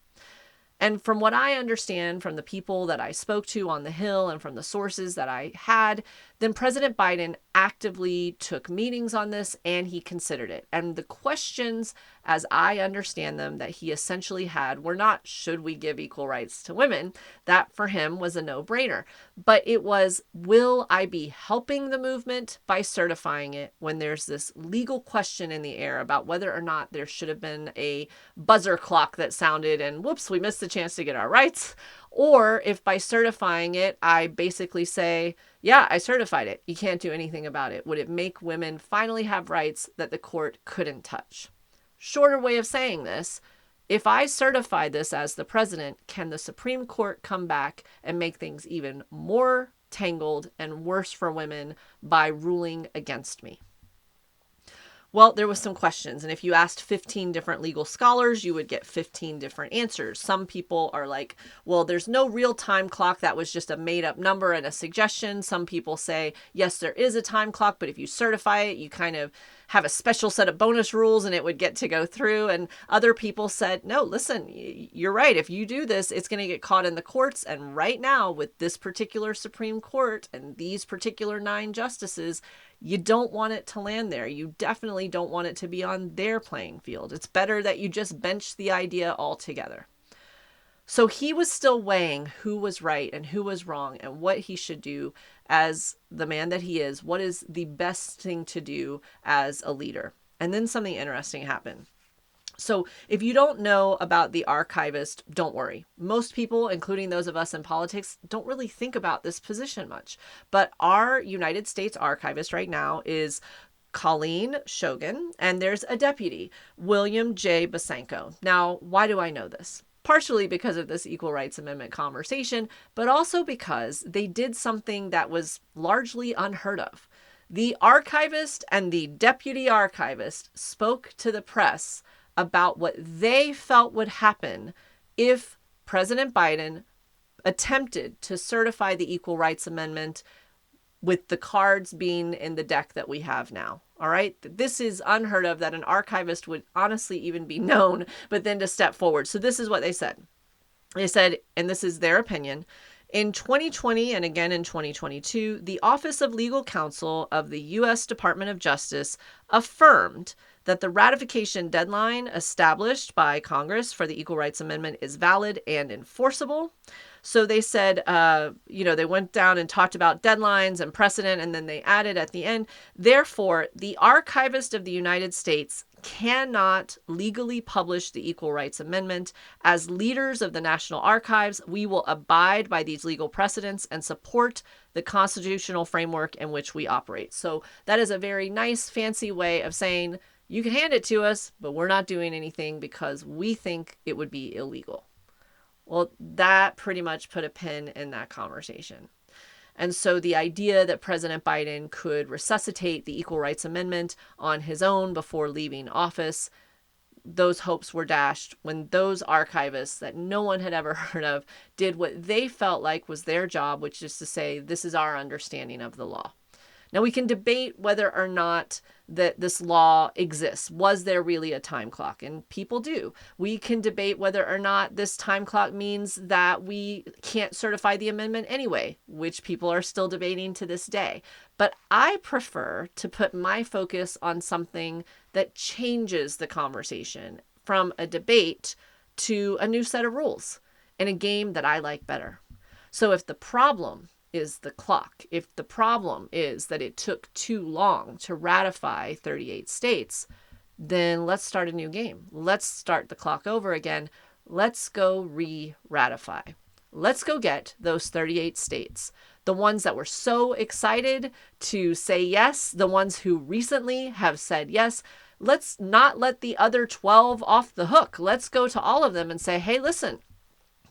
S1: And from what I understand from the people that I spoke to on the Hill and from the sources that I had, then President Biden actively took meetings on this and he considered it. And the questions, as I understand them, that he essentially had were not, should we give equal rights to women? That for him was a no-brainer. But it was, will I be helping the movement by certifying it when there's this legal question in the air about whether or not there should have been a buzzer clock that sounded and whoops, we missed the chance to get our rights? Or if by certifying it, I basically say, yeah, I certified it. You can't do anything about it. Would it make women finally have rights that the court couldn't touch? Shorter way of saying this, if I certify this as the president, can the Supreme Court come back and make things even more tangled and worse for women by ruling against me? Well, there was some questions. And if you asked 15 different legal scholars, you would get 15 different answers. Some people are like, well, there's no real time clock. That was just a made up number and a suggestion. Some people say, yes, there is a time clock, but if you certify it, you kind of have a special set of bonus rules and it would get to go through. And other people said, no, listen, you're right. If you do this, it's going to get caught in the courts. And right now, with this particular Supreme Court and these particular 9 justices, you don't want it to land there. You definitely don't want it to be on their playing field. It's better that you just bench the idea altogether. So he was still weighing who was right and who was wrong and what he should do as the man that he is. What is the best thing to do as a leader? And then something interesting happened. So if you don't know about the archivist, don't worry. Most people, including those of us in politics, don't really think about this position much. But our United States archivist right now is Colleen Shogan, and there's a deputy, William J. Basanko. Now, why do I know this? Partially because of this Equal Rights Amendment conversation, but also because they did something that was largely unheard of. The archivist and the deputy archivist spoke to the press about what they felt would happen if President Biden attempted to certify the Equal Rights Amendment with the cards being in the deck that we have now. All right. This is unheard of that an archivist would honestly even be known, but then to step forward. So this is what they said. They said, and this is their opinion, in 2020 and again in 2022, the Office of Legal Counsel of the U.S. Department of Justice affirmed that the ratification deadline established by Congress for the Equal Rights Amendment is valid and enforceable. So they said, they went down and talked about deadlines and precedent, and then they added at the end, therefore, the archivist of the United States cannot legally publish the Equal Rights Amendment. As leaders of the National Archives, we will abide by these legal precedents and support the constitutional framework in which we operate. So that is a very nice, fancy way of saying, you can hand it to us, but we're not doing anything because we think it would be illegal. Well, that pretty much put a pin in that conversation. And so the idea that President Biden could resuscitate the Equal Rights Amendment on his own before leaving office, those hopes were dashed when those archivists that no one had ever heard of did what they felt like was their job, which is to say, this is our understanding of the law. Now, we can debate whether or not that this law exists. Was there really a time clock? And people do. We can debate whether or not this time clock means that we can't certify the amendment anyway, which people are still debating to this day. But I prefer to put my focus on something that changes the conversation from a debate to a new set of rules in a game that I like better. So if the problem is the clock, if the problem is that it took too long to ratify 38 states, then let's start a new game. Let's start the clock over again. Let's go re-ratify. Let's go get those 38 states, the ones that were so excited to say yes, the ones who recently have said yes. Let's not let the other 12 off the hook. Let's go to all of them and say, hey, listen,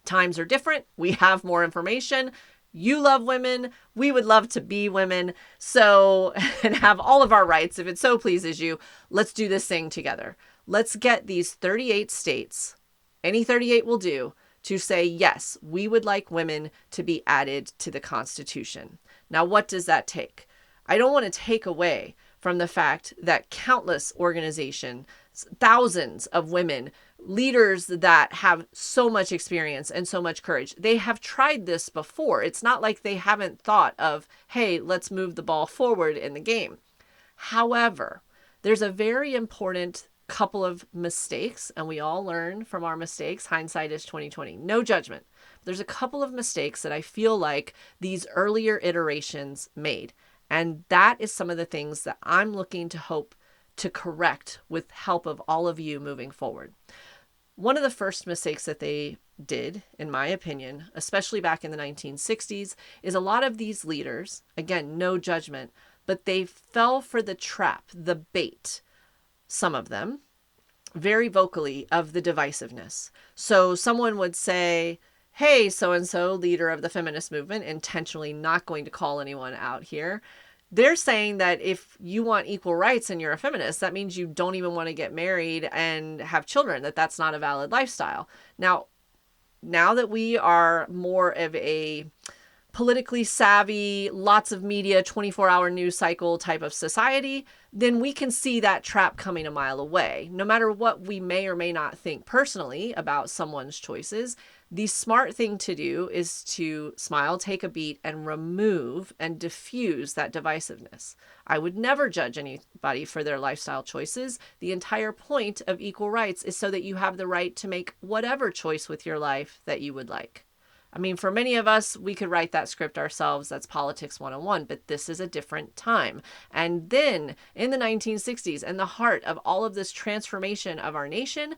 S1: times are different. We have more information. You love women. We would love to be women. So, and have all of our rights, if it so pleases you. Let's do this thing together. Let's get these 38 states, any 38 will do, to say, yes, we would like women to be added to the Constitution. Now, what does that take? I don't want to take away from the fact that countless organizations, thousands of women, leaders that have so much experience and so much courage, they have tried this before. It's not like they haven't thought of, hey, let's move the ball forward in the game. However, there's a very important couple of mistakes, and we all learn from our mistakes. Hindsight is 2020. No judgment. There's a couple of mistakes that I feel like these earlier iterations made. And that is some of the things that I'm looking to hope to correct with help of all of you moving forward. One of the first mistakes that they did, in my opinion, especially back in the 1960s, is a lot of these leaders, again, no judgment, but they fell for the trap, the bait, some of them, very vocally, of the divisiveness. So someone would say, hey, so-and-so, leader of the feminist movement, intentionally not going to call anyone out here, They're saying that if you want equal rights and you're a feminist, that means you don't even want to get married and have children, that that's not a valid lifestyle. Now that we are more of a politically savvy, lots of media, 24-hour news cycle type of society, then we can see that trap coming a mile away. No matter what we may or may not think personally about someone's choices, the smart thing to do is to smile, take a beat, and remove and diffuse that divisiveness. I would never judge anybody for their lifestyle choices. The entire point of equal rights is so that you have the right to make whatever choice with your life that you would like. I mean, for many of us, we could write that script ourselves. That's politics 101, but this is a different time. And then in the 1960s, in the heart of all of this transformation of our nation,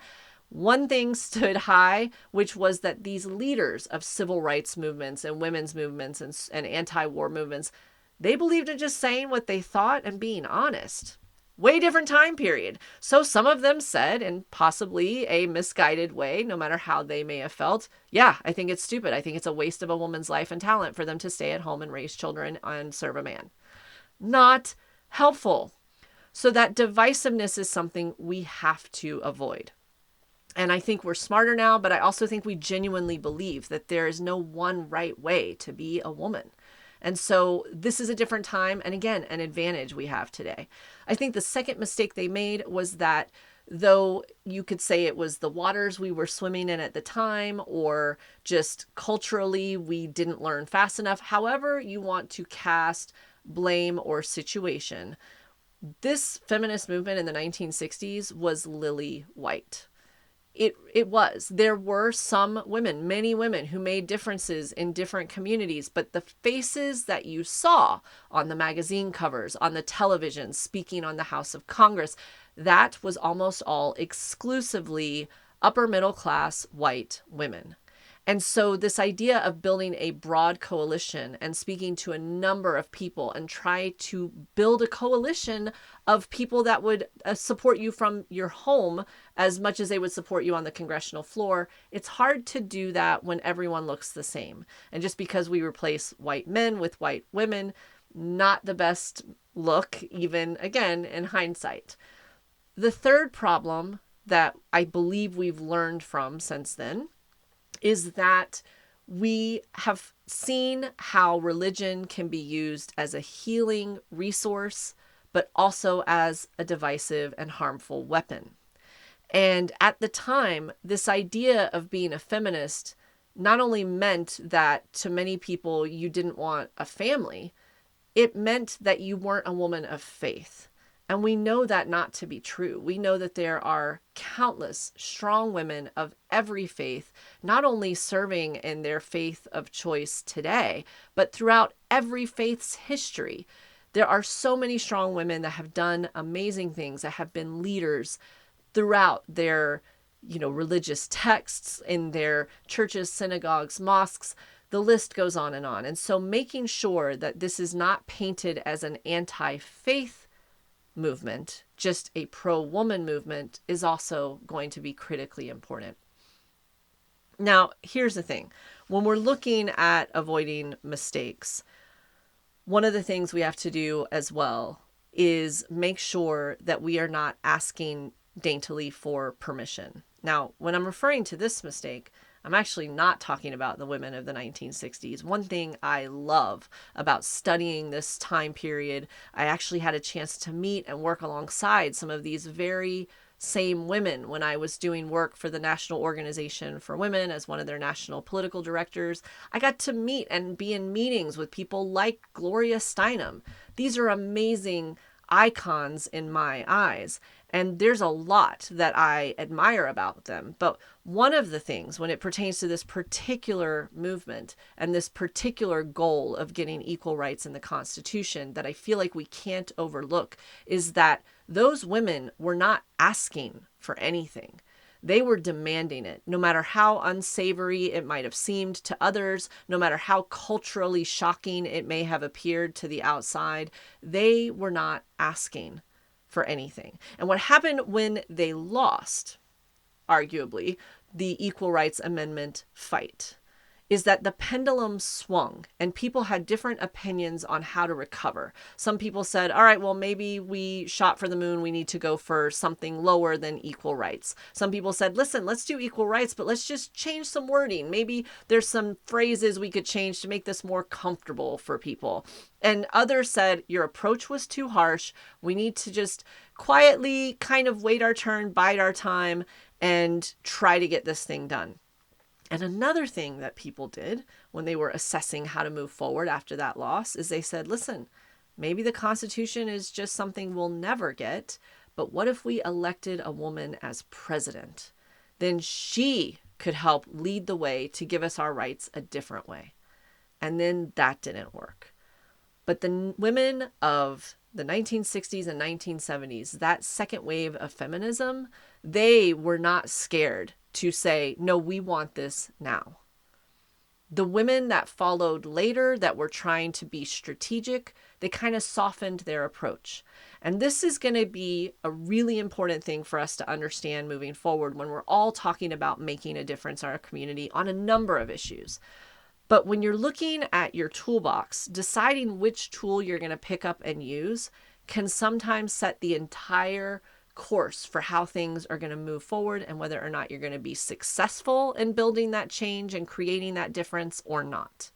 S1: one thing stood high, which was that these leaders of civil rights movements and women's movements and anti-war movements, they believed in just saying what they thought and being honest. Way different time period. So some of them said, in possibly a misguided way, no matter how they may have felt, yeah, I think it's stupid. I think it's a waste of a woman's life and talent for them to stay at home and raise children and serve a man. Not helpful. So that divisiveness is something we have to avoid. And I think we're smarter now, but I also think we genuinely believe that there is no one right way to be a woman. And so this is a different time. And again, an advantage we have today. I think the second mistake they made was that though you could say it was the waters we were swimming in at the time, or just culturally we didn't learn fast enough, however you want to cast blame or situation, this feminist movement in the 1960s was lily white. It was. There were some women, many women, who made differences in different communities, but the faces that you saw on the magazine covers, on the television, speaking on the House of Congress, that was almost all exclusively upper middle class white women. And so this idea of building a broad coalition and speaking to a number of people and try to build a coalition of people that would support you from your home as much as they would support you on the congressional floor, it's hard to do that when everyone looks the same. And just because we replace white men with white women, not the best look, even again in hindsight. The third problem that I believe we've learned from since then is that we have seen how religion can be used as a healing resource, but also as a divisive and harmful weapon. And at the time, this idea of being a feminist not only meant that to many people you didn't want a family, it meant that you weren't a woman of faith. And we know that not to be true. We know that there are countless strong women of every faith, not only serving in their faith of choice today, but throughout every faith's history. There are so many strong women that have done amazing things, that have been leaders throughout their, religious texts, in their churches, synagogues, mosques. The list goes on. And so making sure that this is not painted as an anti-faith movement, just a pro-woman movement, is also going to be critically important. Now, here's the thing. When we're looking at avoiding mistakes, one of the things we have to do as well is make sure that we are not asking daintily for permission. Now, when I'm referring to this mistake, I'm actually not talking about the women of the 1960s. One thing I love about studying this time period, I actually had a chance to meet and work alongside some of these very same women when I was doing work for the National Organization for Women as one of their national political directors. I got to meet and be in meetings with people like Gloria Steinem. These are amazing icons in my eyes. And there's a lot that I admire about them. But one of the things when it pertains to this particular movement and this particular goal of getting equal rights in the Constitution that I feel like we can't overlook is that those women were not asking for anything. They were demanding it, no matter how unsavory it might have seemed to others, no matter how culturally shocking it may have appeared to the outside. They were not asking for anything. And what happened when they lost, arguably, the Equal Rights Amendment fight is that the pendulum swung and people had different opinions on how to recover. Some people said, all right, well, maybe we shot for the moon. We need to go for something lower than equal rights. Some people said, listen, let's do equal rights, but let's just change some wording. Maybe there's some phrases we could change to make this more comfortable for people. And others said, your approach was too harsh. We need to just quietly kind of wait our turn, bide our time, and try to get this thing done. And another thing that people did when they were assessing how to move forward after that loss is they said, listen, maybe the Constitution is just something we'll never get, but what if we elected a woman as president? Then she could help lead the way to give us our rights a different way. And then that didn't work. But the women of the 1960s and 1970s, that second wave of feminism, they were not scared to say, no, we want this now. The women that followed later that were trying to be strategic, they kind of softened their approach. And this is going to be a really important thing for us to understand moving forward when we're all talking about making a difference in our community on a number of issues. But when you're looking at your toolbox, deciding which tool you're going to pick up and use can sometimes set the entire course for how things are going to move forward and whether or not you're going to be successful in building that change and creating that difference or not.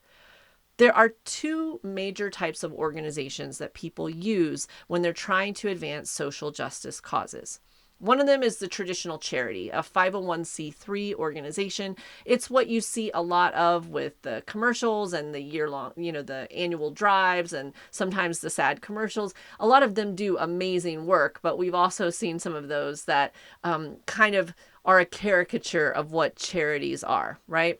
S1: There are two major types of organizations that people use when they're trying to advance social justice causes. One of them is the traditional charity, a 501c3 organization. It's what you see a lot of with the commercials and the year-long, the annual drives and sometimes the sad commercials. A lot of them do amazing work, but we've also seen some of those that kind of are a caricature of what charities are, right?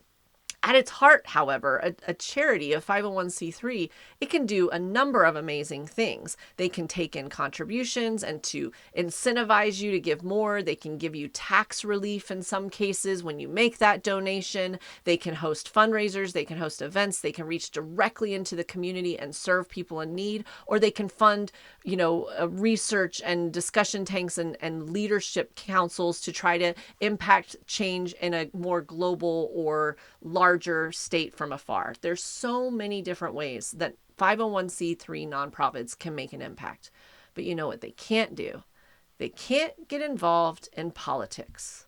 S1: At its heart, however, a charity, a 501c3, it can do a number of amazing things. They can take in contributions and to incentivize you to give more. They can give you tax relief in some cases when you make that donation. They can host fundraisers. They can host events. They can reach directly into the community and serve people in need. Or they can fund, research and discussion tanks and leadership councils to try to impact change in a more global or larger state from afar. There's so many different ways that 501c3 nonprofits can make an impact. But you know what they can't do? They can't get involved in politics.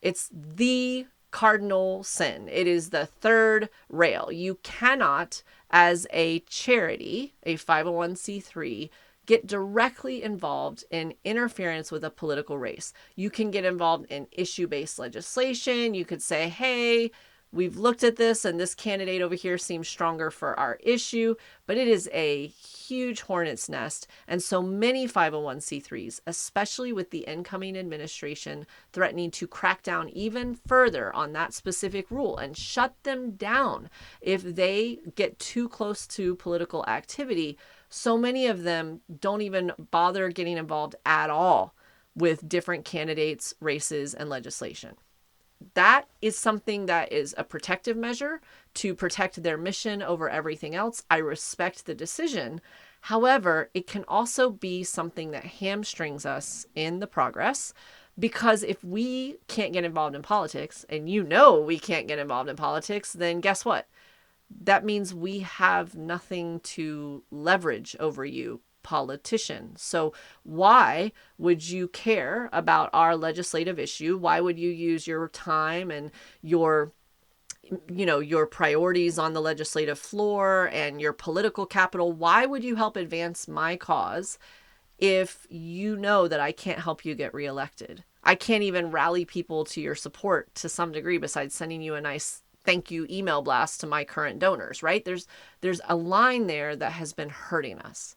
S1: It's the cardinal sin. It is the third rail. You cannot, as a charity, a 501c3, get directly involved in interference with a political race. You can get involved in issue-based legislation. You could say, hey, we've looked at this and this candidate over here seems stronger for our issue, but it is a huge hornet's nest. And so many 501c3s, especially with the incoming administration threatening to crack down even further on that specific rule and shut them down if they get too close to political activity, so many of them don't even bother getting involved at all with different candidates, races, and legislation. That is something that is a protective measure to protect their mission over everything else. I respect the decision. However, it can also be something that hamstrings us in the progress, because if we can't get involved in politics, and we can't get involved in politics, then guess what? That means we have nothing to leverage over you, politician. So why would you care about our legislative issue? Why would you use your time and your priorities on the legislative floor and your political capital? Why would you help advance my cause if you know that I can't help you get reelected? I can't even rally people to your support to some degree besides sending you a nice thank you email blast to my current donors, right? There's a line there that has been hurting us.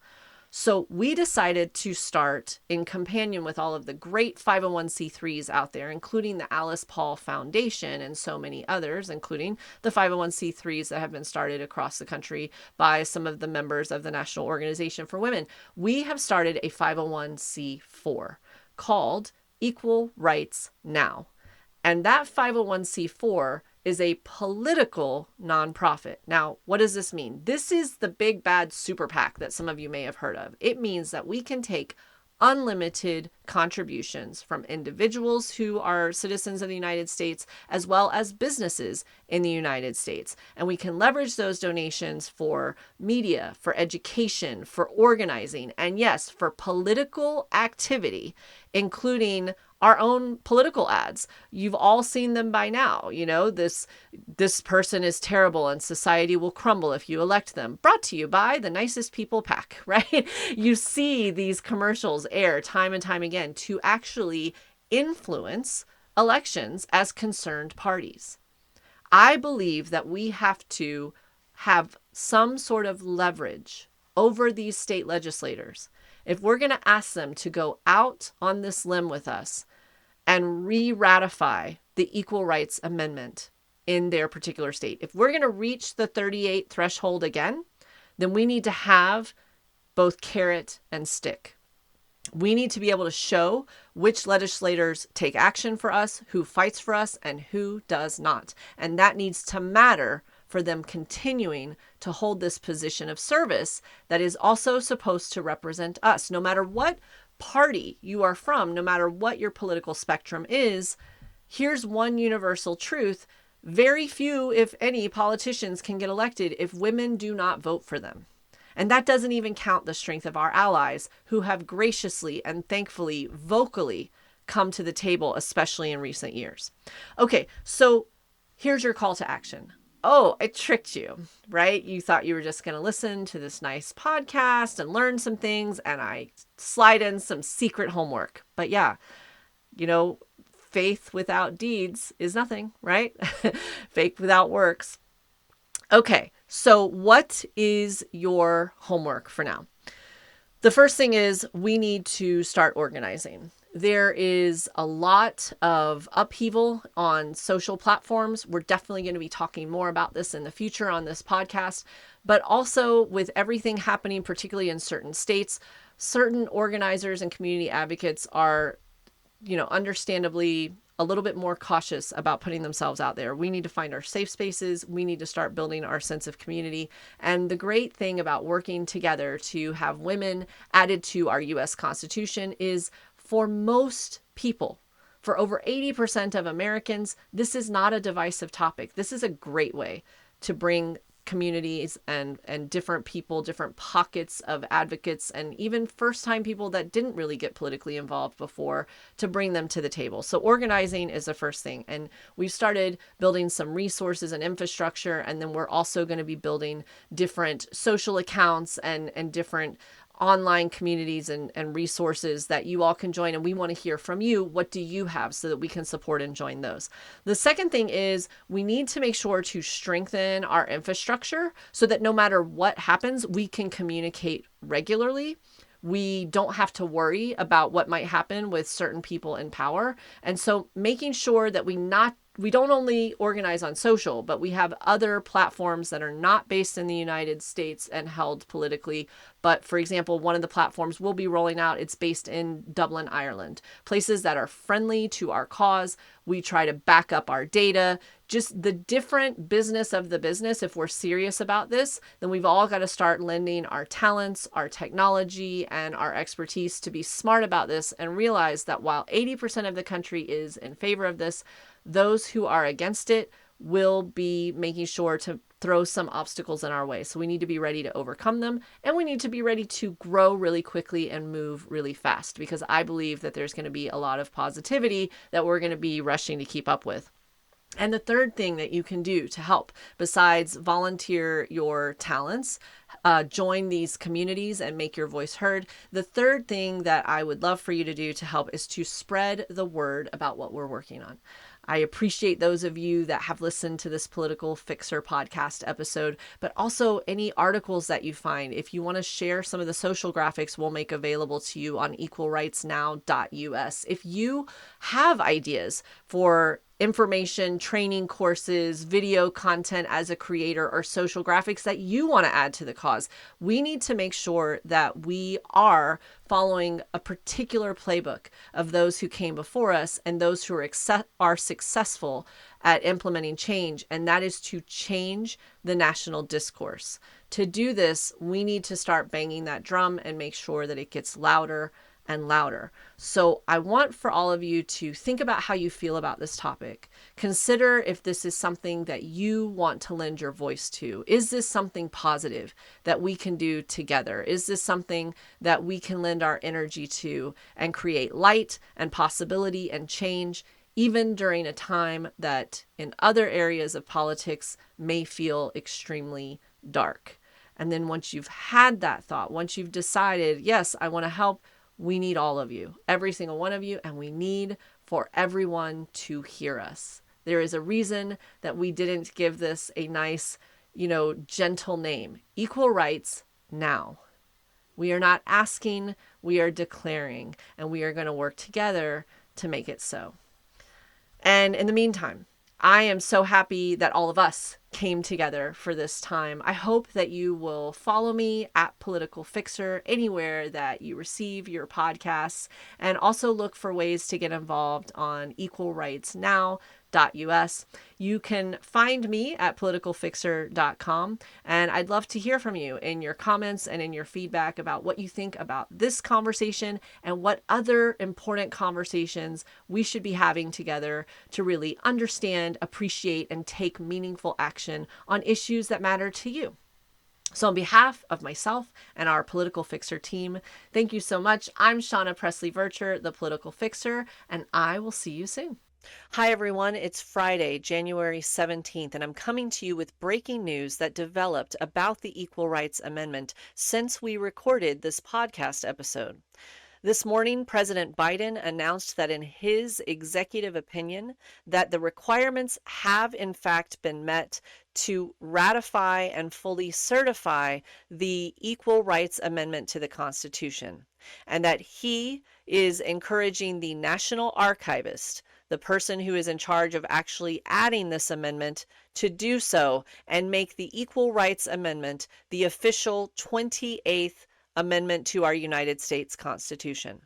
S1: So we decided to start, in companion with all of the great 501c3s out there, including the Alice Paul Foundation and so many others, including the 501c3s that have been started across the country by some of the members of the National Organization for Women. We have started a 501c4 called Equal Rights Now. And that 501c4 is a political nonprofit. Now, what does this mean? This is the big bad super PAC that some of you may have heard of. It means that we can take unlimited contributions from individuals who are citizens of the United States, as well as businesses in the United States. And we can leverage those donations for media, for education, for organizing, and yes, for political activity, including our own political ads. You've all seen them by now. This person is terrible and society will crumble if you elect them. Brought to you by the Nicest People PAC, right? You see these commercials air time and time again to actually influence elections as concerned parties. I believe that we have to have some sort of leverage over these state legislators. If we're going to ask them to go out on this limb with us and re-ratify the Equal Rights Amendment in their particular state, if we're going to reach the 38 threshold again, then we need to have both carrot and stick. We need to be able to show which legislators take action for us, who fights for us, and who does not. And that needs to matter for them continuing to hold this position of service that is also supposed to represent us. No matter what party you are from, no matter what your political spectrum is, here's one universal truth. Very few, if any, politicians can get elected if women do not vote for them. And that doesn't even count the strength of our allies who have graciously and thankfully, vocally come to the table, especially in recent years. Okay, so here's your call to action. Oh, I tricked you, right? You thought you were just going to listen to this nice podcast and learn some things, and I slide in some secret homework. But yeah, faith without deeds is nothing, right? Faith without works. Okay, so what is your homework for now? The first thing is we need to start organizing. There is a lot of upheaval on social platforms. We're definitely going to be talking more about this in the future on this podcast, but also with everything happening, particularly in certain states, certain organizers and community advocates are, understandably a little bit more cautious about putting themselves out there. We need to find our safe spaces. We need to start building our sense of community. And the great thing about working together to have women added to our U.S. Constitution is for most people, for over 80% of Americans, this is not a divisive topic. This is a great way to bring communities and different people, different pockets of advocates, and even first-time people that didn't really get politically involved before, to bring them to the table. So organizing is the first thing. And we've started building some resources and infrastructure, and then we're also going to be building different social accounts and different online communities and resources that you all can join. And we want to hear from you. What do you have so that we can support and join those? The second thing is we need to make sure to strengthen our infrastructure so that no matter what happens, we can communicate regularly. We don't have to worry about what might happen with certain people in power. And so making sure that we don't only organize on social, but we have other platforms that are not based in the United States and held politically. But for example, one of the platforms we'll be rolling out, it's based in Dublin, Ireland, places that are friendly to our cause. We try to back up our data, just the different business of the business. If we're serious about this, then we've all got to start lending our talents, our technology, and our expertise to be smart about this and realize that while 80% of the country is in favor of this, those who are against it will be making sure to throw some obstacles in our way. So we need to be ready to overcome them, and we need to be ready to grow really quickly and move really fast, because I believe that there's going to be a lot of positivity that we're going to be rushing to keep up with. And the third thing that you can do to help, besides volunteer your talents, join these communities and make your voice heard. The third thing that I would love for you to do to help is to spread the word about what we're working on. I appreciate those of you that have listened to this Political Fixer podcast episode, but also any articles that you find. If you want to share some of the social graphics we'll make available to you on equalrightsnow.us. If you have ideas for information, training courses, video content as a creator, or social graphics that you want to add to the cause, we need to make sure that we are following a particular playbook of those who came before us and those who are successful at implementing change, and that is to change the national discourse. To do this, we need to start banging that drum and make sure that it gets louder and louder. So I want for all of you to think about how you feel about this topic. Consider if this is something that you want to lend your voice to. Is this something positive that we can do together? Is this something that we can lend our energy to and create light and possibility and change, even during a time that in other areas of politics may feel extremely dark? And then once you've had that thought, once you've decided, yes, I want to help, we need all of you, every single one of you, and we need for everyone to hear us. There is a reason that we didn't give this a nice, gentle name. Equal rights now. We are not asking, we are declaring, and we are going to work together to make it so. And in the meantime, I am so happy that all of us came together for this time. I hope that you will follow me at Political Fixer anywhere that you receive your podcasts, and also look for ways to get involved on equalrightsnow.us. You can find me at politicalfixer.com, and I'd love to hear from you in your comments and in your feedback about what you think about this conversation and what other important conversations we should be having together to really understand, appreciate, and take meaningful action on issues that matter to you. So on behalf of myself and our Political Fixer team, thank you so much. I'm Shawna Presley Vercher, the Political Fixer, and I will see you soon. Hi, everyone. It's Friday, January 17th, and I'm coming to you with breaking news that developed about the Equal Rights Amendment since we recorded this podcast episode. This morning, President Biden announced that in his executive opinion, that the requirements have in fact been met to ratify and fully certify the Equal Rights Amendment to the Constitution, and that he is encouraging the National Archivist, the person who is in charge of actually adding this amendment, to do so and make the Equal Rights Amendment the official 28th amendment to our United States Constitution.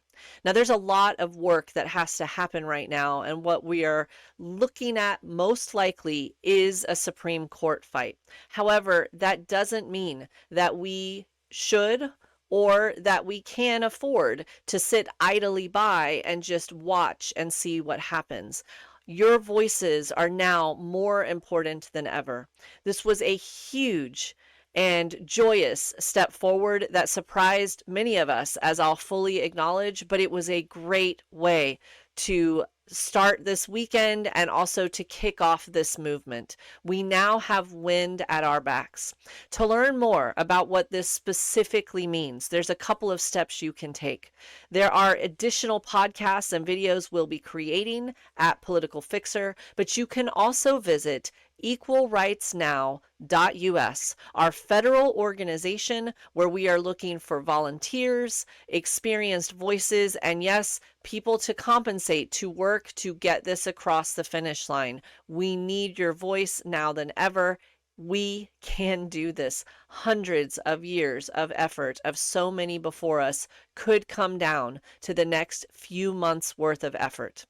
S1: Now, there's a lot of work that has to happen right now, and what we are looking at most likely is a Supreme Court fight. However, that doesn't mean that we should or that we can afford to sit idly by and just watch and see what happens. Your voices are now more important than ever. This was a huge and joyous step forward that surprised many of us, as I'll fully acknowledge, but it was a great way to start this weekend and also to kick off this movement. We now have wind at our backs. To learn more about what this specifically means, there's a couple of steps you can take. There are additional podcasts and videos we'll be creating at Political Fixer, but you can also visit equalrightsnow.us, our federal organization where we are looking for volunteers, experienced voices, and yes, people to compensate to work to get this across the finish line. We need your voice now than ever. We can do this. Hundreds of years of effort of so many before us could come down to the next few months worth of effort.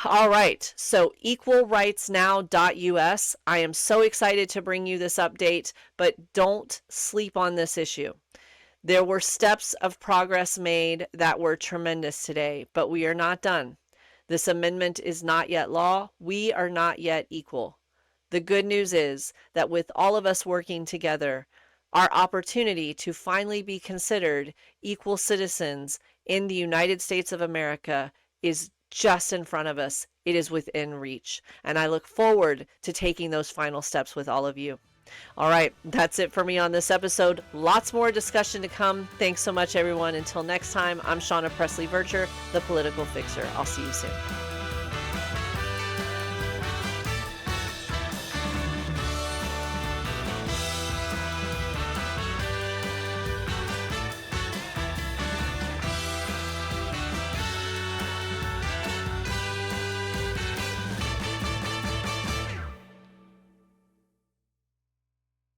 S1: All right, so equalrightsnow.us. I am so excited to bring you this update, but don't sleep on this issue. There were steps of progress made that were tremendous today, but we are not done. This amendment is not yet law. We are not yet equal. The good news is that with all of us working together, our opportunity to finally be considered equal citizens in the United States of America is just in front of us. It is within reach. And I look forward to taking those final steps with all of you. All right, that's it for me on this episode. Lots more discussion to come. Thanks so much, everyone. Until next time, I'm Shawna Presley Vercher, the Political Fixer. I'll see you soon.